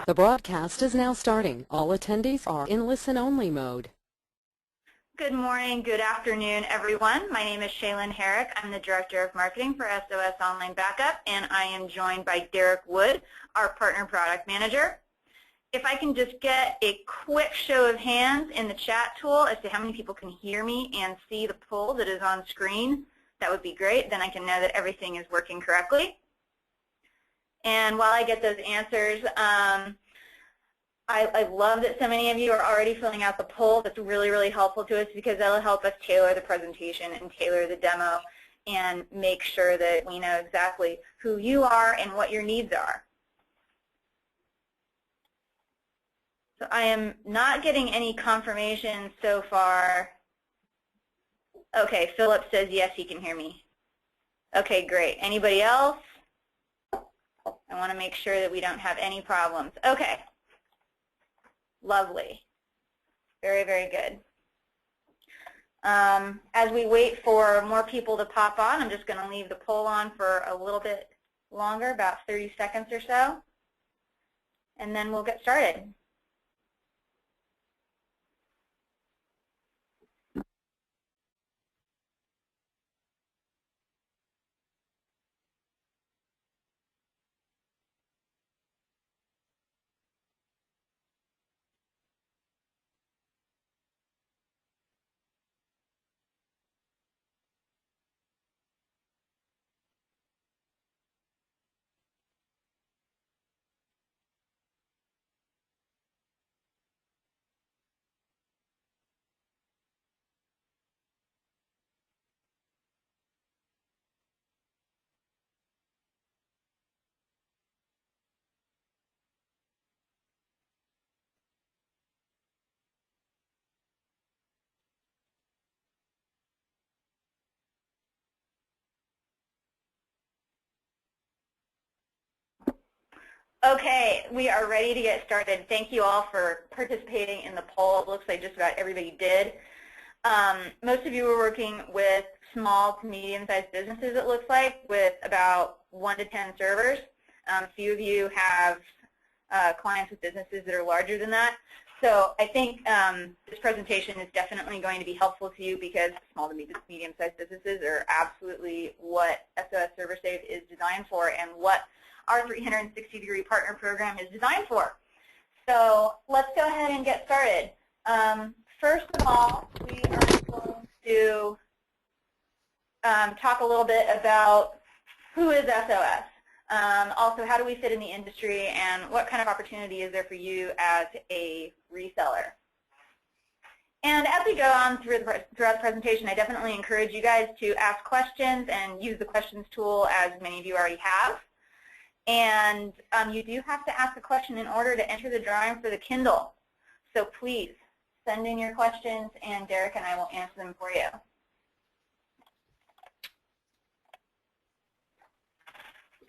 The broadcast is now starting. All attendees are in listen-only mode. Good morning, good afternoon, everyone. My name is Shaylin Herrick. I'm the Director of Marketing for SOS Online Backup, and I am joined by Derek Wood, our Partner Product Manager. If I can just get a quick show of hands in the chat tool as to how many people can hear me and see the poll that is on screen, that would be great. Then I can know that everything is working correctly. And while I get those answers, I love that so many of you are already filling out the poll. That's really, really helpful to us because that will help us tailor the presentation and tailor the demo and make sure that we know exactly who you are and what your needs are. So I am not getting any confirmation so far. Okay, Philip says yes, he can hear me. Okay, great. Anybody else? I want to make sure that we don't have any problems. Okay. Lovely. Very, very good. As we wait for more people to pop on, I'm just going to leave the poll on for a little bit longer, about 30 seconds or so, and then we'll get started. Okay, we are ready to get started. Thank you all for participating in the poll. It looks like just about everybody did. Most of you are working with small to medium-sized businesses, it looks like, with about 1 to 10 servers. A few of you have clients with businesses that are larger than that. So I think this presentation is definitely going to be helpful to you because small to medium-sized businesses are absolutely what SOS ServerSave is designed for and what our 360-degree partner program is designed for. So let's go ahead and get started. First of all, we are going to talk a little bit about who is SOS. Also, how do we fit in the industry, and what kind of opportunity is there for you as a reseller? And as we go on throughout the presentation, I definitely encourage you guys to ask questions and use the questions tool, as many of you already have. And you do have to ask a question in order to enter the drawing for the Kindle. So please send in your questions, and Derek and I will answer them for you.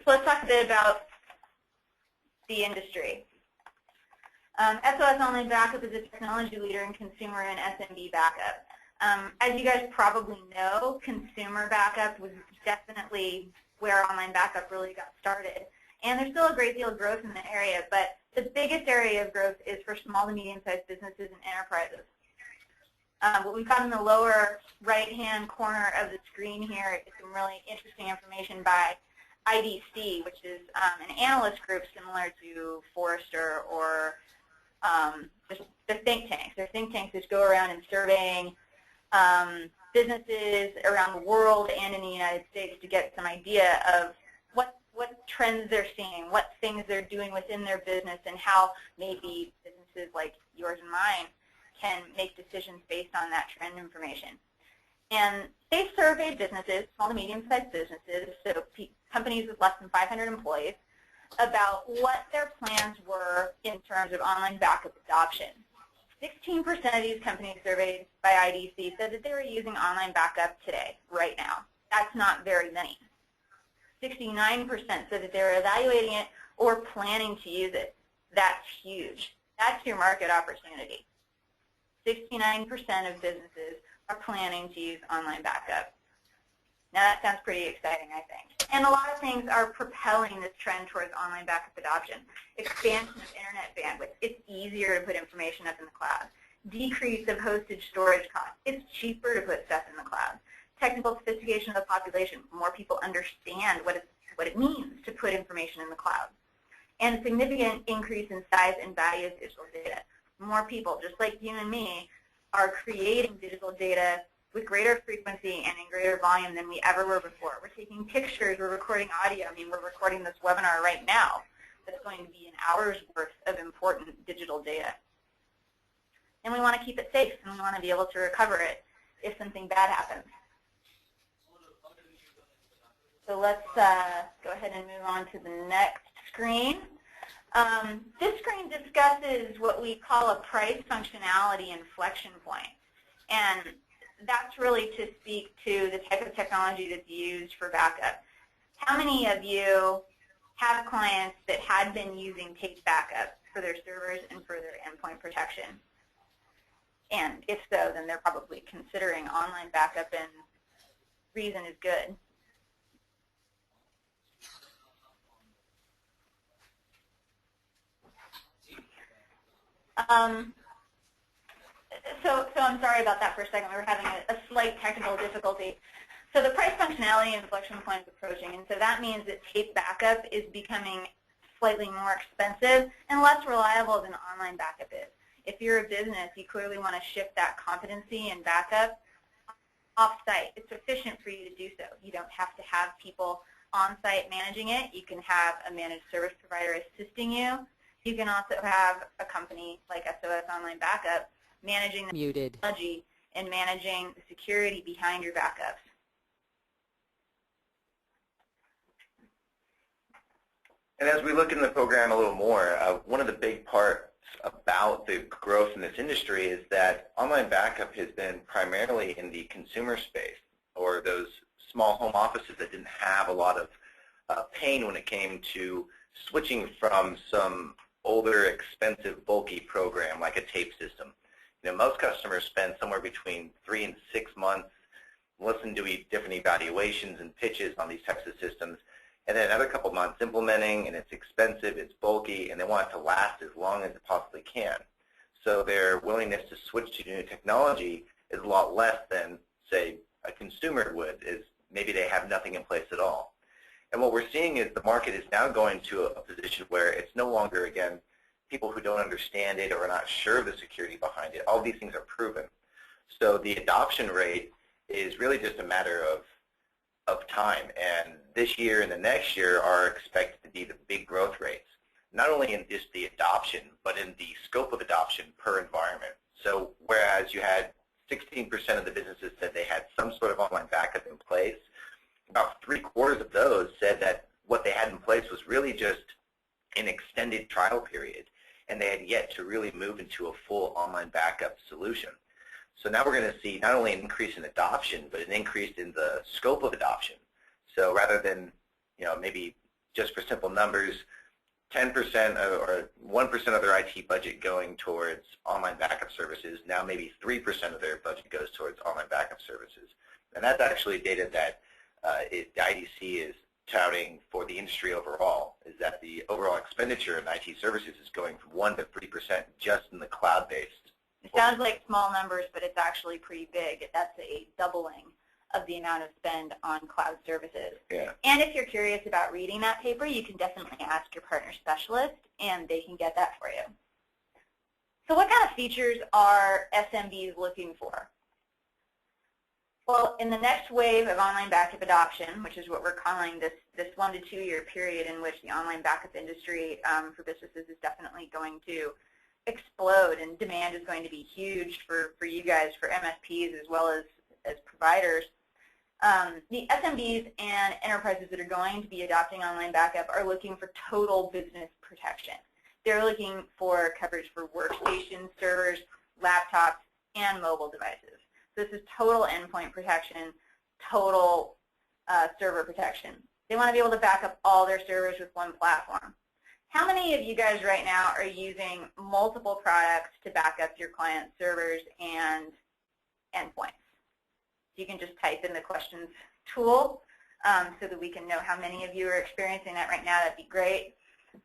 So let's talk a bit about the industry. SOS Online Backup is a technology leader in consumer and SMB backup. As you guys probably know, consumer backup was definitely where online backup really got started. And there's still a great deal of growth in the area, but the biggest area of growth is for small to medium-sized businesses and enterprises. What we've got in the lower right-hand corner of the screen here is some really interesting information by IDC, which is an analyst group similar to Forrester or just the think tanks. They're think tanks that go around and surveying businesses around the world and in the United States to get some idea of what trends they're seeing, what things they're doing within their business, and how maybe businesses like yours and mine can make decisions based on that trend information. And they surveyed businesses, small to medium-sized businesses, so companies with less than 500 employees, about what their plans were in terms of online backup adoption. 16% of these companies surveyed by IDC said that they were using online backup today, right now. That's not very many. 69% said that they were evaluating it or planning to use it. That's huge. That's your market opportunity. 69% of businesses are planning to use online backup. Now that sounds pretty exciting, I think. And a lot of things are propelling this trend towards online backup adoption. Expansion of internet bandwidth. It's easier to put information up in the cloud. Decrease of hostage storage costs. It's cheaper to put stuff in the cloud. Technical sophistication of the population. More people understand what it means to put information in the cloud. And significant increase in size and value of digital data. More people, just like you and me, are creating digital data with greater frequency and in greater volume than we ever were before. We're taking pictures, we're recording audio. I mean, we're recording this webinar right now. That's going to be an hour's worth of important digital data. And we want to keep it safe, and we want to be able to recover it if something bad happens. So let's go ahead and move on to the next screen. This screen discusses what we call a price functionality inflection point. And that's really to speak to the type of technology that's used for backup. How many of you have clients that had been using tape backup for their servers and for their endpoint protection? And if so, then they're probably considering online backup, and reason is good. So I'm sorry about that for a second. We were having a slight technical difficulty. So the price functionality inflection point is approaching, and so that means that tape backup is becoming slightly more expensive and less reliable than online backup is. If you're a business, you clearly want to shift that competency and backup off-site. It's efficient for you to do so. You don't have to have people on-site managing it. You can have a managed service provider assisting you. You can also have a company like SOS Online Backup managing the technology and managing the security behind your backups. And as we look in the program a little more, one of the big parts about the growth in this industry is that online backup has been primarily in the consumer space, or those small home offices that didn't have a lot of pain when it came to switching from some older, expensive, bulky program like a tape system. You know, most customers spend somewhere between 3 and 6 months listening to different evaluations and pitches on these types of systems, and then another couple months implementing, and it's expensive, it's bulky, and they want it to last as long as it possibly can. So their willingness to switch to new technology is a lot less than, say, a consumer would, is maybe they have nothing in place at all. And what we're seeing is the market is now going to a position where it's no longer, again, people who don't understand it or are not sure of the security behind it. All these things are proven. So the adoption rate is really just a matter of time. And this year and the next year are expected to be the big growth rates, not only in just the adoption, but in the scope of adoption per environment. So whereas you had 16% of the businesses said they had some sort of online backup in place, about 3/4 of those said that what they had in place was really just an extended trial period, and they had yet to really move into a full online backup solution. So now we're going to see not only an increase in adoption, but an increase in the scope of adoption. So rather than, maybe just for simple numbers, 10% or 1% of their IT budget going towards online backup services, now maybe 3% of their budget goes towards online backup services. And that's actually data that the IDC is touting for the industry overall, is that the overall expenditure in IT services is going from 1 to 3% just in the cloud-based. It sounds like small numbers, but it's actually pretty big. That's a doubling of the amount of spend on cloud services. Yeah. And if you're curious about reading that paper, you can definitely ask your partner specialist, and they can get that for you. So what kind of features are SMBs looking for? Well, in the next wave of online backup adoption, which is what we're calling this 1 to 2 year period in which the online backup industry for businesses is definitely going to explode, and demand is going to be huge for you guys, for MSPs as well as providers. The SMBs and enterprises that are going to be adopting online backup are looking for total business protection. They're looking for coverage for workstations, servers, laptops, and mobile devices. So this is total endpoint protection, total server protection. They want to be able to back up all their servers with one platform. How many of you guys right now are using multiple products to back up your client servers and endpoints? You can just type in the questions tool so that we can know how many of you are experiencing that right now. That'd be great.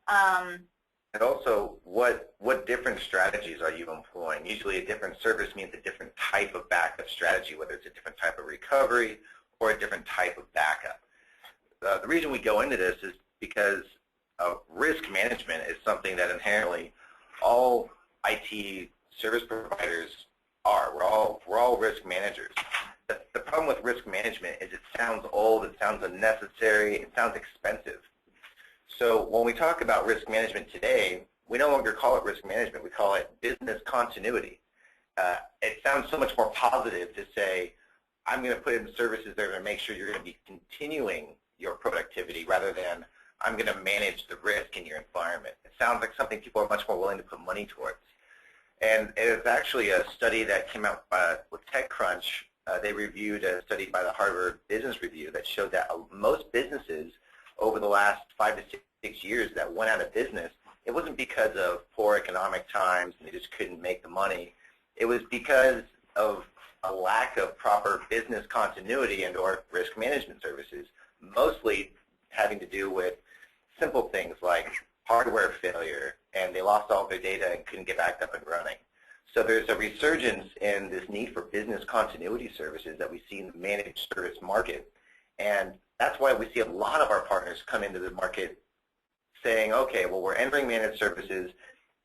And also, what different strategies are you employing? Usually a different service means a different type of backup strategy, whether it's a different type of recovery or a different type of backup. The reason we go into this is because risk management is something that inherently all IT service providers are. We're all risk managers. The problem with risk management is it sounds old, it sounds unnecessary, it sounds expensive. So when we talk about risk management today, we no longer call it risk management, we call it business continuity. It sounds so much more positive to say, I'm going to put in services that are going to make sure you're going to be continuing your productivity rather than I'm going to manage the risk in your environment. It sounds like something people are much more willing to put money towards. And it's actually a study that came out with TechCrunch. They reviewed a study by the Harvard Business Review that showed that most businesses over the last 5 to 6 years that went out of business, it wasn't because of poor economic times and they just couldn't make the money. It was because of a lack of proper business continuity and or risk management services, mostly having to do with simple things like hardware failure, and they lost all their data and couldn't get back up and running. So there's a resurgence in this need for business continuity services that we see in the managed service market. And that's why we see a lot of our partners come into the market saying, okay, well, we're entering managed services,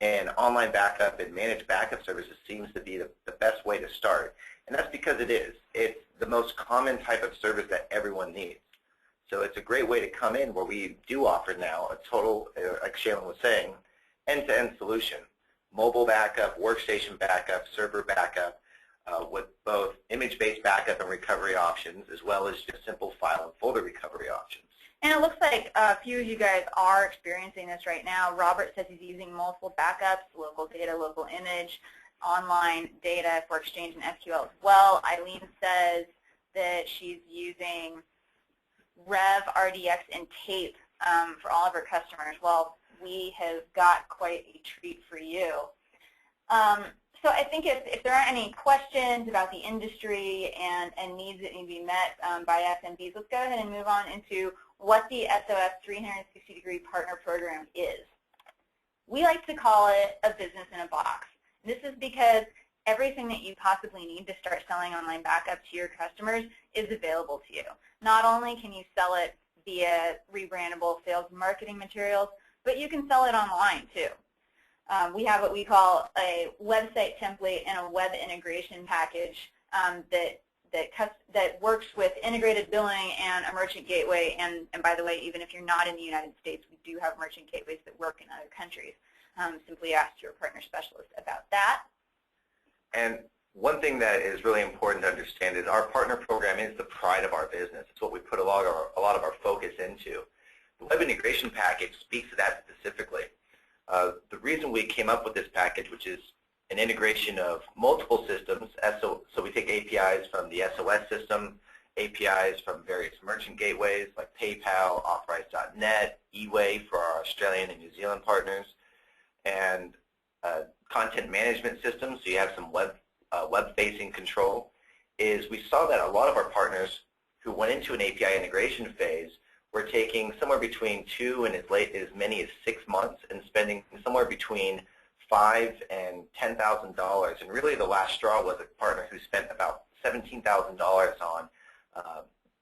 and online backup and managed backup services seems to be the best way to start. And that's because it is. It's the most common type of service that everyone needs. So it's a great way to come in where we do offer now a total, like Shaylin was saying, end-to-end solution. Mobile backup, workstation backup, server backup, with both image-based backup and recovery options, as well as just simple file and folder recovery options. And it looks like a few of you guys are experiencing this right now. Robert says he's using multiple backups, local data, local image, online data for Exchange and SQL as well. Eileen says that she's using Rev, RDX, and Tape for all of her customers. Well, we have got quite a treat for you. So I think if there aren't any questions about the industry and needs that need to be met by SMBs, let's go ahead and move on into what the SOS 360-degree partner program is. We like to call it a business in a box. This is because everything that you possibly need to start selling online backup to your customers is available to you. Not only can you sell it via rebrandable sales and marketing materials, but you can sell it online too. We have what we call a website template and a web integration package that works with integrated billing and a merchant gateway. And by the way, even if you're not in the United States, we do have merchant gateways that work in other countries. Simply ask your partner specialist about that. And one thing that is really important to understand is our partner program is the pride of our business. It's what we put a lot of our focus into. The web integration package speaks to that specifically. The reason we came up with this package, which is an integration of multiple systems, so we take APIs from the SOS system, APIs from various merchant gateways like PayPal, Authorize.net, eWay for our Australian and New Zealand partners, and content management systems, so you have some web-facing control, is we saw that a lot of our partners who went into an API integration phase were taking somewhere between 2 and as many as 6 months and spending somewhere between $5,000 and $10,000. And really the last straw was a partner who spent about $17,000 on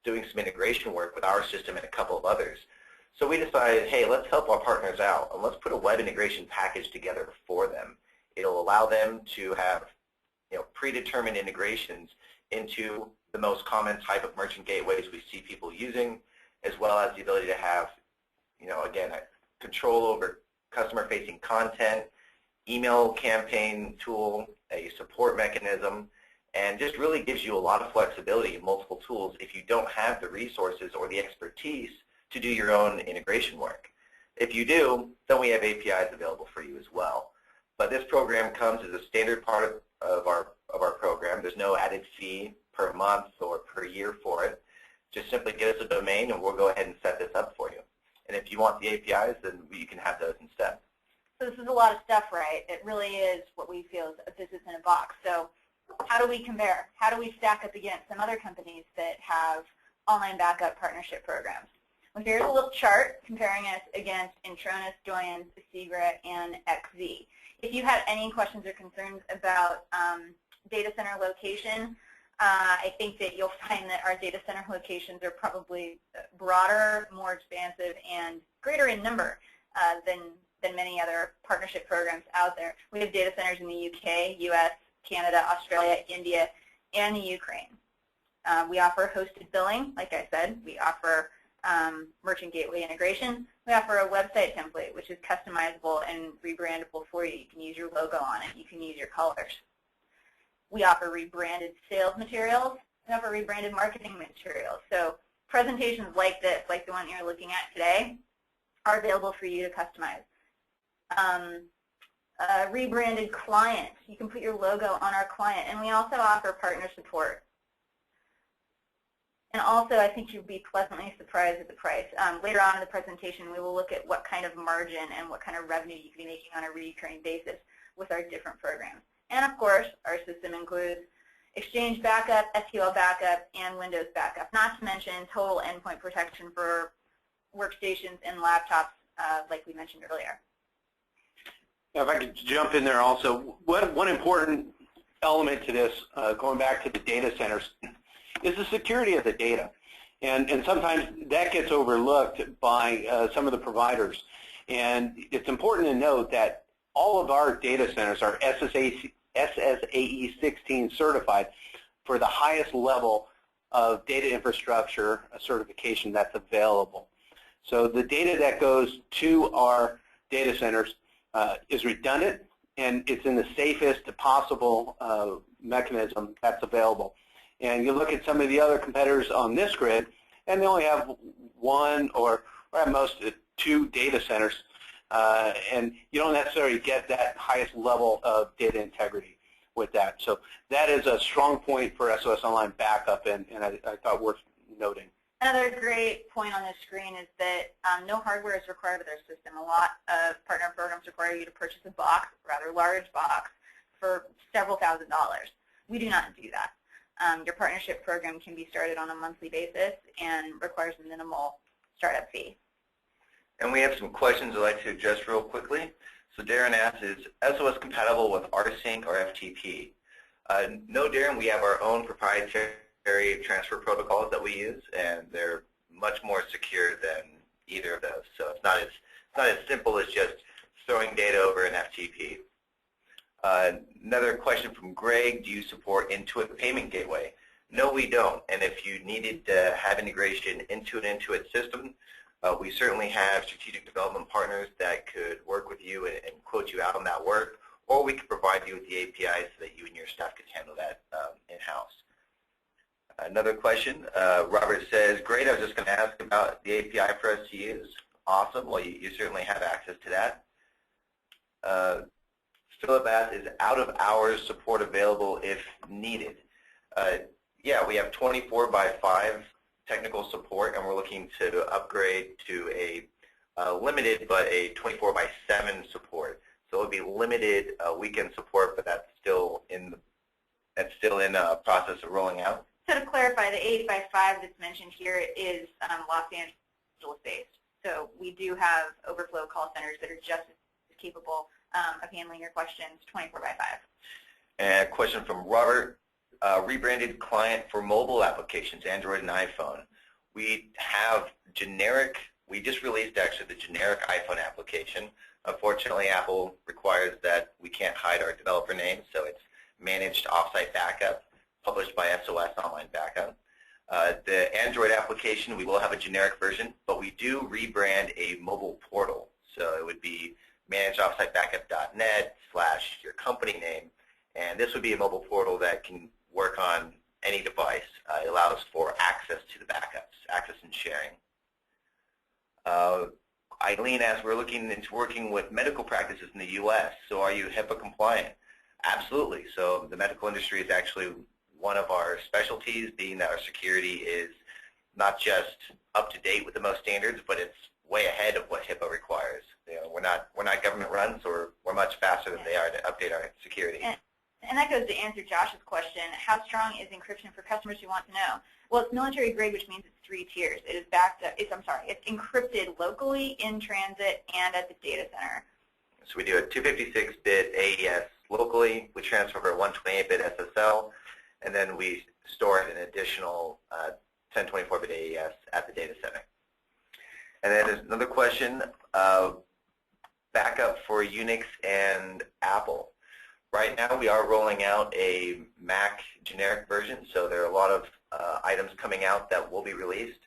doing some integration work with our system and a couple of others. So we decided, hey, let's help our partners out and let's put a web integration package together for them. It'll allow them to have predetermined integrations into the most common type of merchant gateways we see people using, as well as the ability to have, again, control over customer-facing content, email campaign tool, a support mechanism, and just really gives you a lot of flexibility in multiple tools if you don't have the resources or the expertise to do your own integration work. If you do, then we have APIs available for you as well. But this program comes as a standard part of our program. There's no added fee per month or per year for it. Just simply get us a domain and we'll go ahead and set this up for you. And if you want the APIs, then you can have those instead. So this is a lot of stuff, right? It really is what we feel is a business in a box. So how do we compare? How do we stack up against some other companies that have online backup partnership programs. Well, here's a little chart comparing us against Intronus, Joyence, Segra, and XZ. If you have any questions or concerns about data center location, I think that you'll find that our data center locations are probably broader, more expansive, and greater in number than many other partnership programs out there. We have data centers in the UK, US, Canada, Australia, India, and the Ukraine. We offer hosted billing, like I said. We offer merchant gateway integration. We offer a website template, which is customizable and rebrandable for you. You can use your logo on it. You can use your colors. We offer rebranded sales materials. We offer rebranded marketing materials. So presentations like this, like the one you're looking at today, are available for you to customize. Rebranded client. You can put your logo on our client. And we also offer partner support. And also, I think you'll be pleasantly surprised at the price. Later on in the presentation, we will look at what kind of margin and what kind of revenue you can be making on a recurring basis with our different programs. And of course, our system includes Exchange backup, SQL backup, and Windows backup, not to mention total endpoint protection for workstations and laptops, like we mentioned earlier. If I could jump in there also, one important element to this, going back to the data centers, is the security of the data. And sometimes that gets overlooked by some of the providers. And it's important to note that all of our data centers are SSAE 16 certified for the highest level of data infrastructure certification that's available. So the data that goes to our data centers is redundant, and it's in the safest possible mechanism that's available. And you look at some of the other competitors on this grid, and they only have one or at most two data centers, and you don't necessarily get that highest level of data integrity with that. So that is a strong point for SOS Online Backup, and I thought worth noting. Another great point on this screen is that no hardware is required with our system. A lot of partner programs require you to purchase a box, a rather large box, for several $1,000s. We do not do that. Your partnership program can be started on a monthly basis and requires a minimal startup fee. And we have some questions I'd like to address real quickly. So Darren asks, is SOS compatible with rsync or FTP? No, Darren, we have our own proprietary transfer protocols that we use, and they're much more secure than either of those. So it's not as simple as just throwing data over an FTP. Another question from Greg, do you support Intuit Payment Gateway? No, we don't. And if you needed to have integration into an Intuit system, we certainly have strategic development partners that could work with you and quote you out on that work, or we could provide you with the APIs so that you and your staff could handle that in-house. Another question, Robert says, great, I was just going to ask about the API for us to use. Awesome, well you certainly have access to that. Philip asks, is out-of-hours support available if needed? Yeah, we have 24/5 technical support, and we're looking to upgrade to a limited but a 24/7 support. So it'll be limited weekend support, but that's still in process of rolling out. So to clarify, the 8x5 that's mentioned here is Los Angeles based. So we do have overflow call centers that are just as capable of handling your questions 24/5. And a question from Robert, rebranded client for mobile applications, Android and iPhone. We have generic, we just released actually the generic iPhone application. Unfortunately, Apple requires that we can't hide our developer name, so it's managed offsite backup, published by SOS Online Backup. The Android application, we will have a generic version, but we do rebrand a mobile portal. So it would be managedoffsitebackup.net/your company name, and this would be a mobile portal that can work on any device. It allows for access to the backups, access and sharing. Eileen asks, we're looking into working with medical practices in the U.S., so are you HIPAA compliant? Absolutely. So the medical industry is actually one of our specialties, being that our security is not just up to date with the most standards, but it's way ahead of what HIPAA requires. You know, we're not government run, so we're much faster than they are to update our security. And that goes to answer Josh's question, how strong is encryption for customers who want to know? Well, it's military grade, which means it's 3 tiers. It is backed up. It's encrypted locally, in transit, and at the data center. So we do a 256-bit AES locally. We transfer over a 128-bit SSL, and then we store an additional 1024-bit AES at the data center. And then there's another question, backup for Unix and Apple. Right now we are rolling out a Mac generic version, so there are a lot of items coming out that will be released.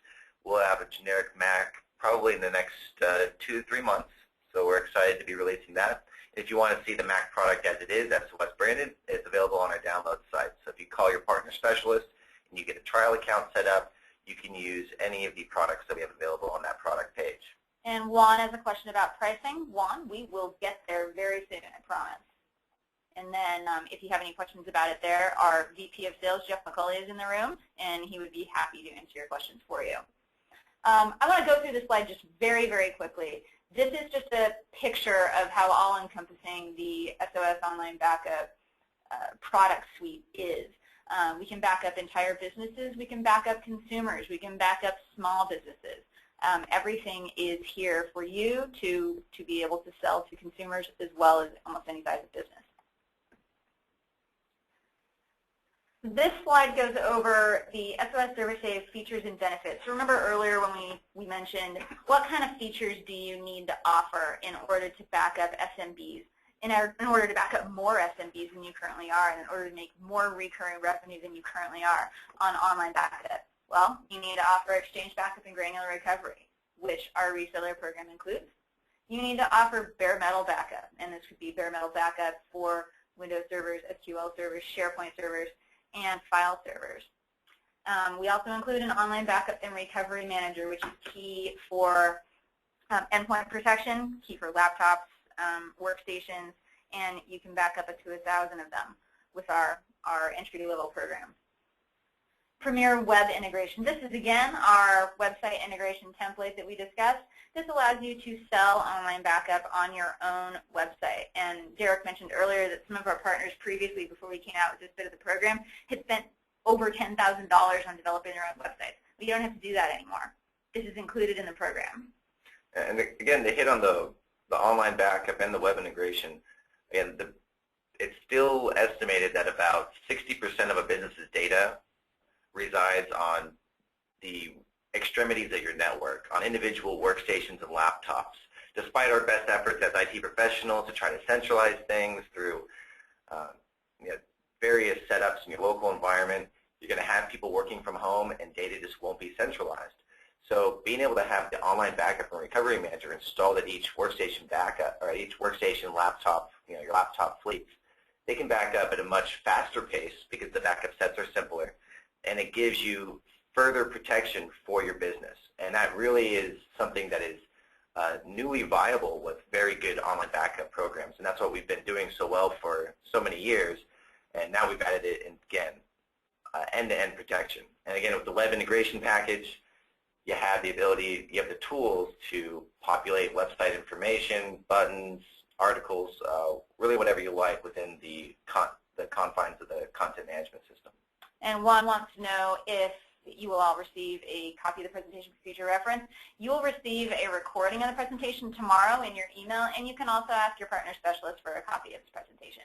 We'll have a generic Mac probably in the next 2 to 3 months, so we're excited to be releasing that. If you want to see the Mac product as it is, SOS branded, it's available on our download site. So if you call your partner specialist and you get a trial account set up, you can use any of the products that we have available on that product page. And Juan has a question about pricing. Juan, we will get there very soon, I promise. And then if you have any questions about it there, our VP of Sales, Jeff McCauley, is in the room, and he would be happy to answer your questions for you. I want to go through this slide just very, very quickly. This is just a picture of how all-encompassing the SOS Online Backup product suite is. We can back up entire businesses. We can back up consumers. We can back up small businesses. Everything is here for you to be able to sell to consumers as well as almost any size of business. This slide goes over the SOS ServerSave features and benefits. Remember earlier when we mentioned what kind of features do you need to offer in order to back up SMBs, in order to back up more SMBs than you currently are, and in order to make more recurring revenue than you currently are on online backup? Well, you need to offer Exchange backup and granular recovery, which our reseller program includes. You need to offer bare metal backup, and this could be bare metal backup for Windows servers, SQL servers, SharePoint servers, and file servers. We also include an online backup and recovery manager, which is key for endpoint protection, key for laptops, workstations, and you can back up up to 1,000 of them with our entry-level program. Premier Web Integration. This is, again, our website integration template that we discussed. This allows you to sell online backup on your own website. And Derek mentioned earlier that some of our partners previously, before we came out with this bit of the program, had spent over $10,000 on developing their own websites. We don't have to do that anymore. This is included in the program. And again, they hit on the online backup and the web integration. Again, it's still estimated that about 60% of a business's data resides on the extremities of your network, on individual workstations and laptops. Despite our best efforts as IT professionals to try to centralize things through various setups in your local environment, you're going to have people working from home and data just won't be centralized. So being able to have the online backup and recovery manager installed at each workstation backup, or at each workstation laptop, your laptop fleets, they can back up at a much faster pace because the backup sets are simpler, and it gives you further protection for your business. And that really is something that is newly viable with very good online backup programs. And that's what we've been doing so well for so many years. And now we've added it in, again, end-to-end protection. And again, with the web integration package, you have the ability, you have the tools to populate website information, buttons, articles, really whatever you like within the confines of the content management system. And Juan wants to know if you will all receive a copy of the presentation for future reference. You will receive a recording of the presentation tomorrow in your email, and you can also ask your partner specialist for a copy of this presentation.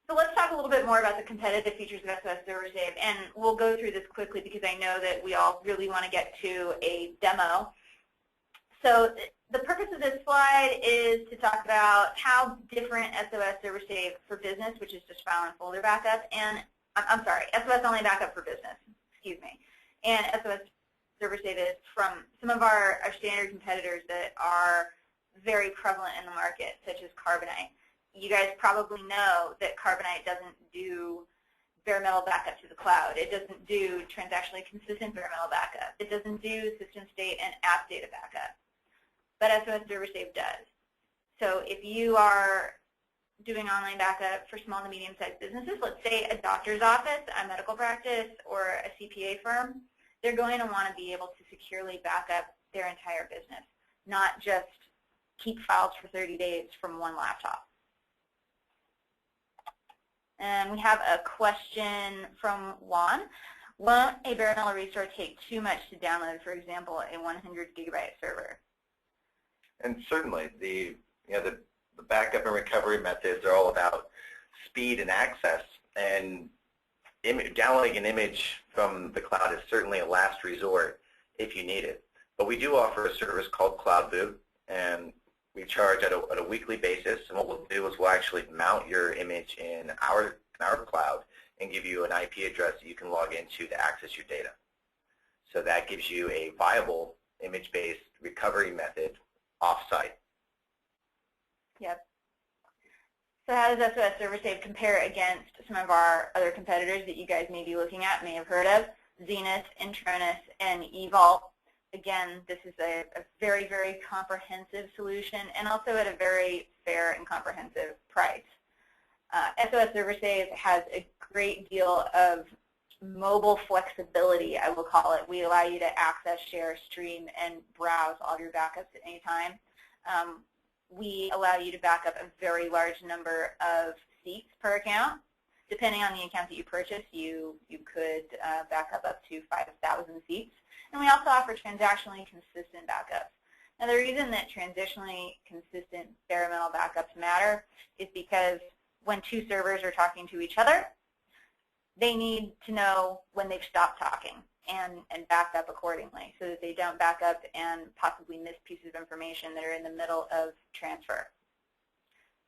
So let's talk a little bit more about the competitive features of SOS ServerSave, and we'll go through this quickly because I know that we all really want to get to a demo. So the purpose of this slide is to talk about how different SOS ServerSave for Business, which is just file and folder backup, and I'm sorry, SOS Only Backup for Business, excuse me, and SOS ServerSave is from some of our standard competitors that are very prevalent in the market, such as Carbonite. You guys probably know that Carbonite doesn't do bare metal backup to the cloud. It doesn't do transactionally consistent bare metal backup. It doesn't do system state and app data backup. But SOS ServerSave does. So if you are doing online backup for small to medium-sized businesses, let's say a doctor's office, a medical practice, or a CPA firm, they're going to want to be able to securely back up their entire business, not just keep files for 30 days from one laptop. And we have a question from Juan. Won't a bare metal restore take too much to download, for example, a 100 gigabyte server? And certainly, the backup and recovery methods are all about speed and access. And downloading an image from the cloud is certainly a last resort if you need it. But we do offer a service called Cloud Boot, and we charge at a weekly basis. And what we'll do is we'll actually mount your image in our cloud and give you an IP address that you can log into to access your data. So that gives you a viable image-based recovery method off-site. Yep. So how does SOS ServerSave compare against some of our other competitors that you guys may be looking at, may have heard of? Zenith, Intronis, and eVault. Again, this is a very, very comprehensive solution and also at a very fair and comprehensive price. SOS ServerSave has a great deal of mobile flexibility, I will call it. We allow you to access, share, stream, and browse all of your backups at any time. We allow you to back up a very large number of seats per account. Depending on the account that you purchase, you could back up to 5,000 seats. And we also offer transactionally consistent backups. Now, the reason that transitionally consistent bare metal backups matter is because when two servers are talking to each other, they need to know when they've stopped talking and back up accordingly so that they don't back up and possibly miss pieces of information that are in the middle of transfer.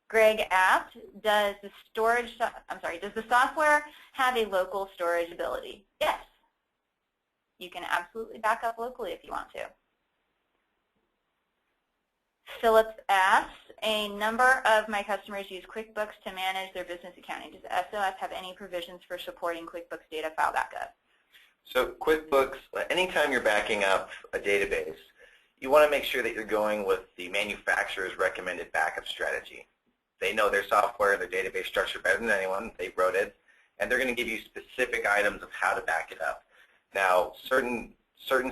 Greg asked, does the software have a local storage ability? Yes. You can absolutely back up locally if you want to. Phillips asks, a number of my customers use QuickBooks to manage their business accounting. Does SOS have any provisions for supporting QuickBooks data file backup? So QuickBooks, anytime you're backing up a database, you want to make sure that you're going with the manufacturer's recommended backup strategy. They know their software, their database structure better than anyone. They wrote it, and they're going to give you specific items of how to back it up. Now, certain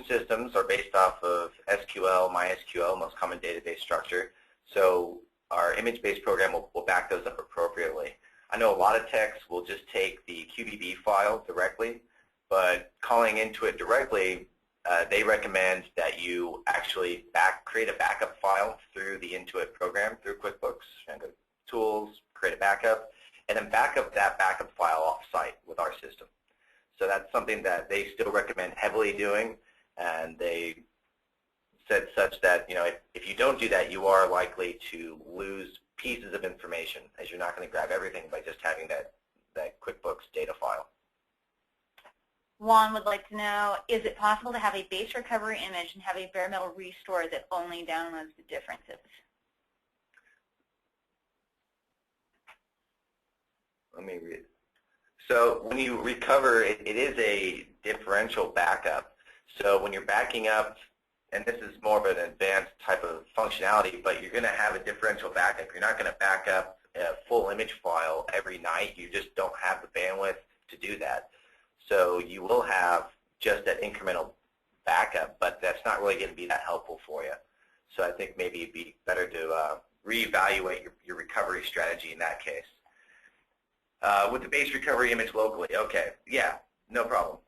systems are based off of SQL, MySQL, most common database structure. So our image-based program will back those up appropriately. I know a lot of techs will just take the QBB file directly, but calling into it directly, they recommend that you actually create a backup file through the Intuit program, through QuickBooks, and go to Tools, create a backup, and then back up that backup file off-site with our system. So that's something that they still recommend heavily doing, and they said such that, if you don't do that, you are likely to lose pieces of information, as you're not going to grab everything by just having that QuickBooks data file. Juan would like to know, is it possible to have a base recovery image and have a bare metal restore that only downloads the differences? Let me read. So when you recover, it is a differential backup. So when you're backing up, and this is more of an advanced type of functionality, but you're going to have a differential backup. You're not going to back up a full image file every night. You just don't have the bandwidth to do that. So you will have just that incremental backup, but that's not really going to be that helpful for you. So I think maybe it'd be better to reevaluate your recovery strategy in that case. With the base recovery image locally, okay, yeah, no problem.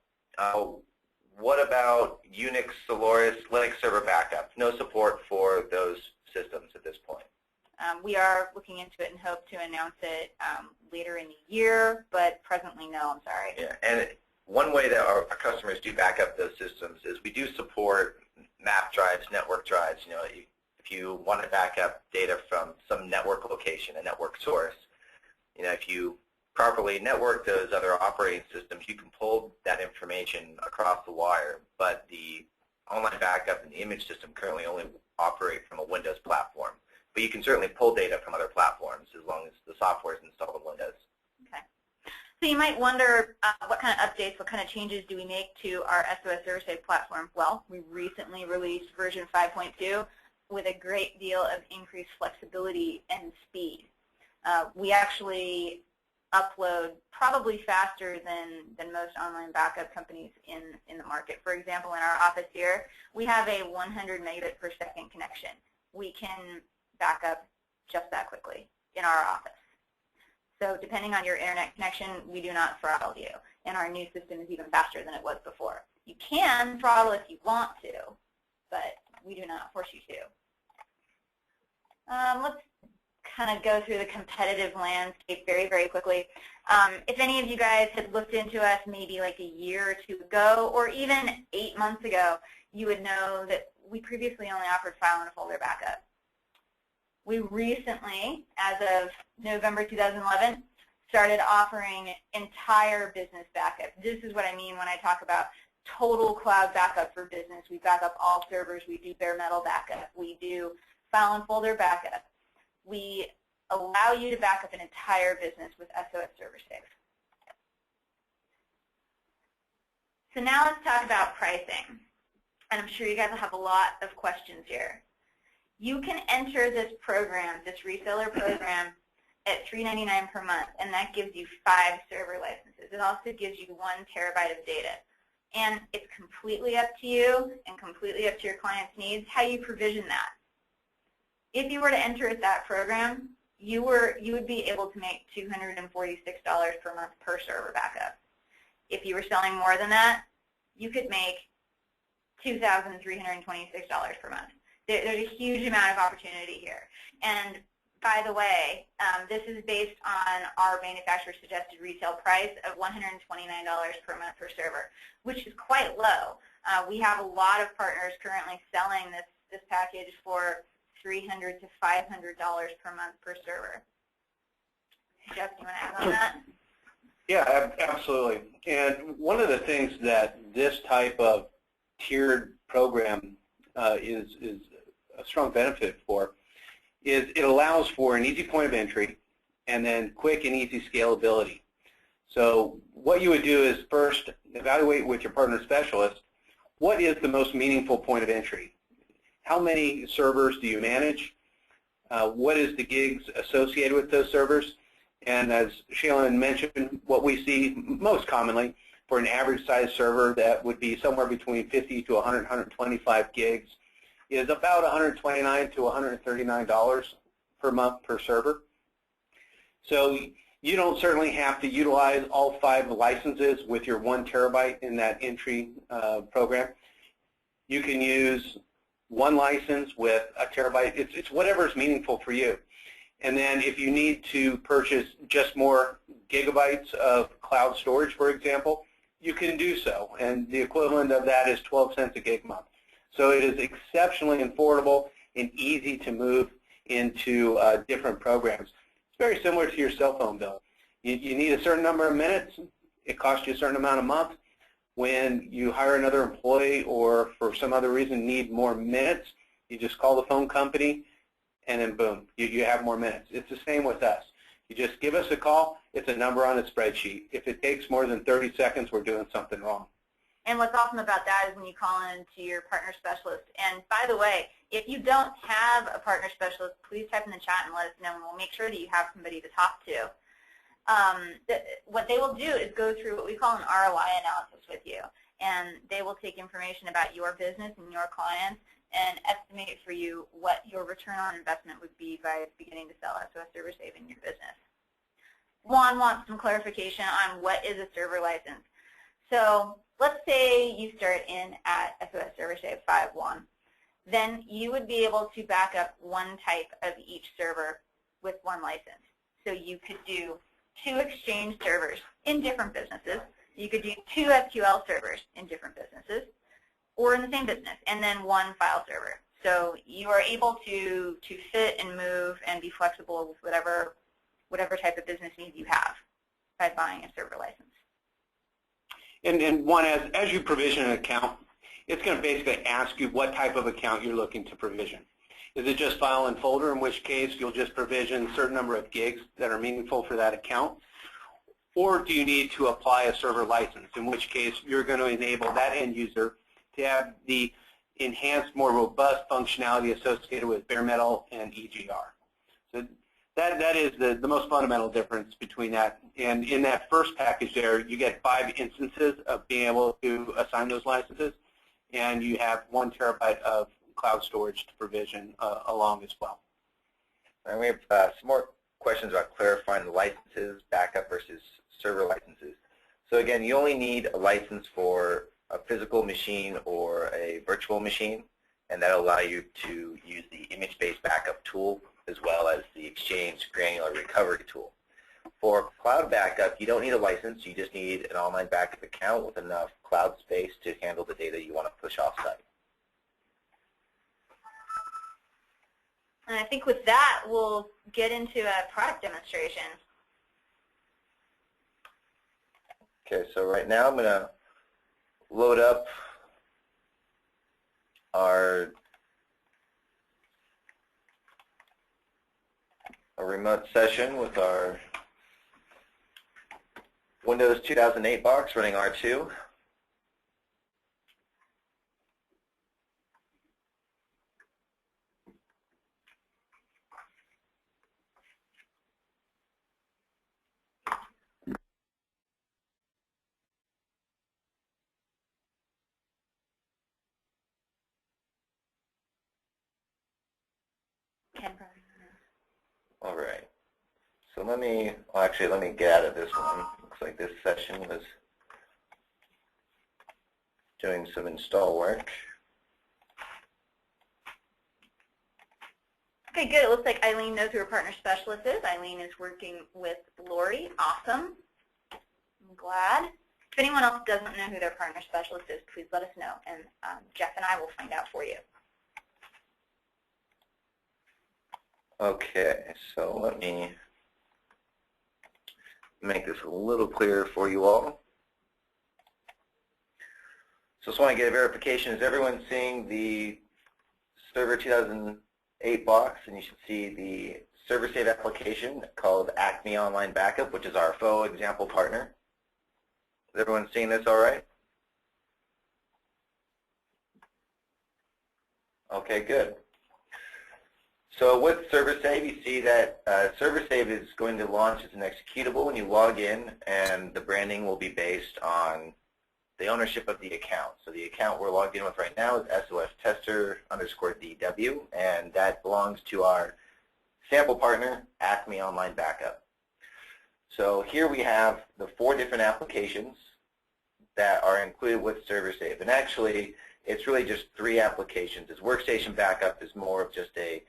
What about Unix, Solaris, Linux server backup? No support for those systems at this point. We are looking into it and hope to announce it later in the year, but presently no, I'm sorry. Yeah, and one way that our customers do back up those systems is we do support map drives, network drives. If you want to back up data from some network location, a network source, if you properly network those other operating systems, you can pull that information across the wire, but the online backup and the image system currently only operate from a Windows platform. But you can certainly pull data from other platforms as long as the software is installed on Windows. Okay. So you might wonder what kind of updates, what kind of changes do we make to our SOS ServerSave platform? Well, we recently released version 5.2 with a great deal of increased flexibility and speed. We actually upload probably faster than most online backup companies in the market. For example, in our office here, we have a 100 megabit per second connection. We can back up just that quickly in our office. So depending on your internet connection, we do not throttle you. And our new system is even faster than it was before. You can throttle if you want to, but we do not force you to. Let's kind of go through the competitive landscape very, very quickly. If any of you guys had looked into us maybe like a year or two ago, or even 8 months ago, you would know that we previously only offered file and folder backup. We recently, as of November 2011, started offering entire business backup. This is what I mean when I talk about total cloud backup for business. We back up all servers. We do bare metal backup. We do file and folder backup. We allow you to back up an entire business with SOS ServerSave. So now let's talk about pricing. And I'm sure you guys will have a lot of questions here. You can enter this program, this reseller program, at $3.99 per month, and that gives you 5 server licenses. It also gives you 1 terabyte of data. And it's completely up to you and completely up to your client's needs how you provision that. If you were to enter that program, you would be able to make $246 per month per server backup. If you were selling more than that, you could make $2,326 per month. There's a huge amount of opportunity here. And by the way, this is based on our manufacturer suggested retail price of $129 per month per server, which is quite low. We have a lot of partners currently selling this package for $300 to $500 per month per server. Jeff, do you want to add on that? Yeah, absolutely. And one of the things that this type of tiered program is a strong benefit for is it allows for an easy point of entry and then quick and easy scalability. So what you would do is first evaluate with your partner specialist what is the most meaningful point of entry. How many servers do you manage? What is the gigs associated with those servers? And as Shaylin mentioned, what we see most commonly for an average size server that would be somewhere between 50 to 100, 125 gigs is about $129 to $139 per month per server. So you don't certainly have to utilize all 5 licenses with your 1 terabyte in that entry program. You can use 1 license with a terabyte. It's whatever is meaningful for you. And then if you need to purchase just more gigabytes of cloud storage, for example, you can do so. And the equivalent of that is 12 cents a gig month. So it is exceptionally affordable and easy to move into different programs. It's very similar to your cell phone bill. You need a certain number of minutes. It costs you a certain amount a month. When you hire another employee or for some other reason need more minutes, you just call the phone company and then boom, you have more minutes. It's the same with us. You just give us a call. It's a number on a spreadsheet. If it takes more than 30 seconds, we're doing something wrong. And what's awesome about that is when you call in to your partner specialist. And by the way, if you don't have a partner specialist, please type in the chat and let us know, and we'll make sure that you have somebody to talk to. What they will do is go through what we call an ROI analysis with you. And they will take information about your business and your clients and estimate for you what your return on investment would be by beginning to sell SOS ServerSave in your business. Juan wants some clarification on what is a server license. So let's say you start in at SOS ServerSave 5.1. Then you would be able to back up 1 type of each server with 1 license. So you could do 2 Exchange servers in different businesses. You could do 2 SQL servers in different businesses or in the same business, and then 1 file server. So you are able to fit and move and be flexible with whatever type of business needs you have by buying a server license. And one, as you provision an account, it's going to basically ask you what type of account you're looking to provision. Is it just file and folder, in which case you'll just provision a certain number of gigs that are meaningful for that account? Or do you need to apply a server license, in which case you're going to enable that end user to have the enhanced, more robust functionality associated with bare metal and EGR. So that is the most fundamental difference between that. And in that first package there, you get 5 instances of being able to assign those licenses, and you have 1 terabyte of cloud storage to provision along as well. And we have some more questions about clarifying the licenses, backup versus server licenses. So again, you only need a license for a physical machine or a virtual machine, and that'll allow you to use the image-based backup tool as well as the Exchange granular recovery tool. For cloud backup, you don't need a license. You just need an online backup account with enough cloud space to handle the data you want to push off-site. And I think with that, we'll get into a product demonstration. Okay, so right now I'm going to load up our remote session with our Windows 2008 box running R2. All right. So let me get out of this one. Looks like this session was doing some install work. Okay, good. It looks like Eileen knows who her partner specialist is. Eileen is working with Lori. Awesome. I'm glad. If anyone else doesn't know who their partner specialist is, please let us know, and Jeff and I will find out for you. Okay, so let me make this a little clearer for you all. So just want to get a verification. Is everyone seeing the Server 2008 box? And you should see the ServerSave application called Acme Online Backup, which is our faux example partner. Is everyone seeing this all right? Okay, good. So with ServerSave, you see that ServerSave is going to launch as an executable when you log in, and the branding will be based on the ownership of the account. So the account we're logged in with right now is SOS_tester_DW, and that belongs to our sample partner, Acme Online Backup. So here we have the 4 different applications that are included with ServerSave. And actually, it's really just 3 applications. As Workstation Backup is more of just a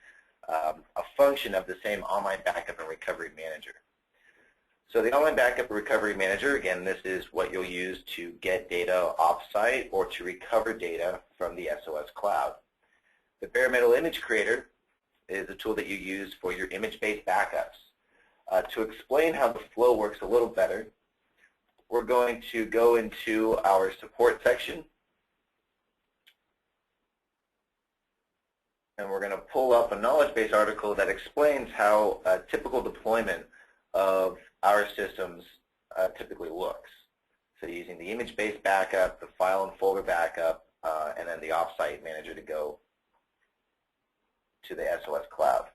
function of the same Online Backup and Recovery Manager. So the Online Backup and Recovery Manager, again, this is what you'll use to get data off-site or to recover data from the SOS cloud. The Bare Metal Image Creator is a tool that you use for your image-based backups. To explain how the flow works a little better, we're going to go into our support section, and we're going to pull up a knowledge base article that explains how a typical deployment of our systems typically looks. So using the image-based backup, the file and folder backup, and then the offsite manager to go to the SOS cloud.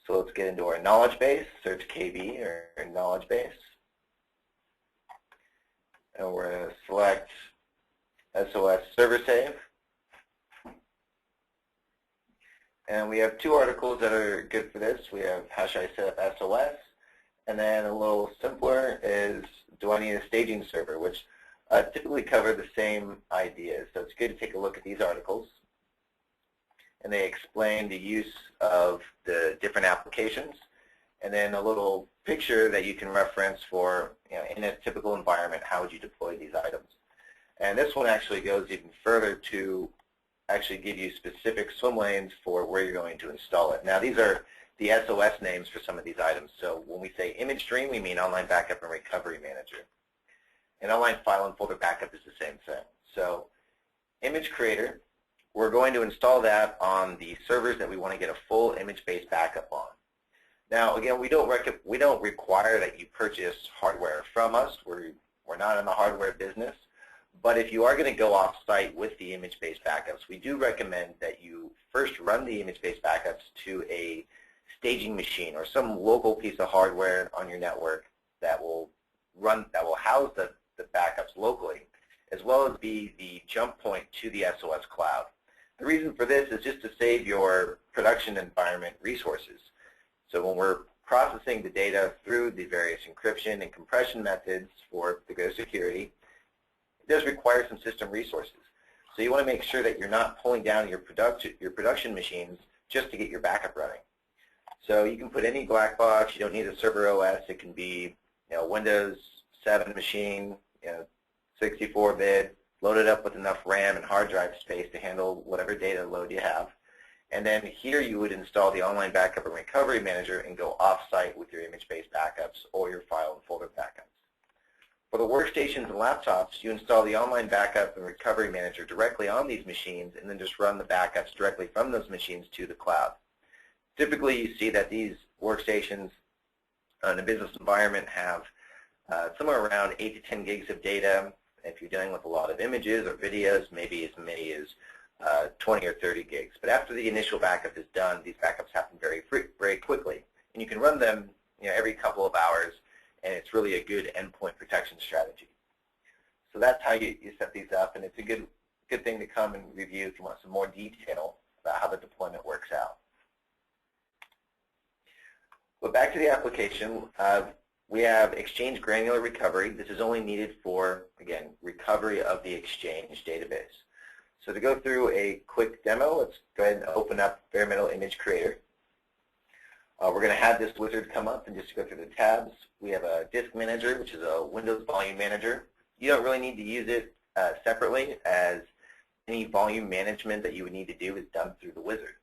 So let's get into our knowledge base, search KB or knowledge base. And we're going to select SOS ServerSave. And we have 2 articles that are good for this. We have how should I set up SOS, and then a little simpler is do I need a staging server, which typically cover the same ideas. So it's good to take a look at these articles. And they explain the use of the different applications, and then a little picture that you can reference for, in a typical environment, how would you deploy these items. And this one actually goes even further to actually give you specific swim lanes for where you're going to install it. Now these are the SOS names for some of these items. So when we say image stream, we mean Online Backup and Recovery Manager. And Online File and Folder Backup is the same thing. So Image Creator, we're going to install that on the servers that we want to get a full image-based backup on. Now again, we don't require that you purchase hardware from us. We're not in the hardware business. But if you are going to go off-site with the image-based backups, we do recommend that you first run the image-based backups to a staging machine or some local piece of hardware on your network that will house the backups locally, as well as be the jump point to the SOS cloud. The reason for this is just to save your production environment resources. So when we're processing the data through the various encryption and compression methods for the Go security, it does require some system resources. So you want to make sure that you're not pulling down your production machines just to get your backup running. So you can put any black box. You don't need a server OS. It can be, Windows 7 machine, 64-bit, loaded up with enough RAM and hard drive space to handle whatever data load you have. And then here you would install the Online Backup and Recovery Manager and go off-site with your image-based backups or your file and folder backups. For the workstations and laptops, you install the Online Backup and Recovery Manager directly on these machines and then just run the backups directly from those machines to the cloud. Typically, you see that these workstations in a business environment have somewhere around 8 to 10 gigs of data. If you're dealing with a lot of images or videos, maybe as many as 20 or 30 gigs. But after the initial backup is done, these backups happen very quickly. And you can run them every couple of hours, and it's really a good endpoint protection strategy. So that's how you set these up, and it's a good thing to come and review if you want some more detail about how the deployment works out. But back to the application, we have Exchange Granular Recovery. This is only needed for, again, recovery of the Exchange database. So to go through a quick demo, let's go ahead and open up Bare Metal Image Creator. We're going to have this wizard come up and just go through the tabs. We have a Disk Manager, which is a Windows Volume Manager. You don't really need to use it separately, as any volume management that you would need to do is done through the wizard.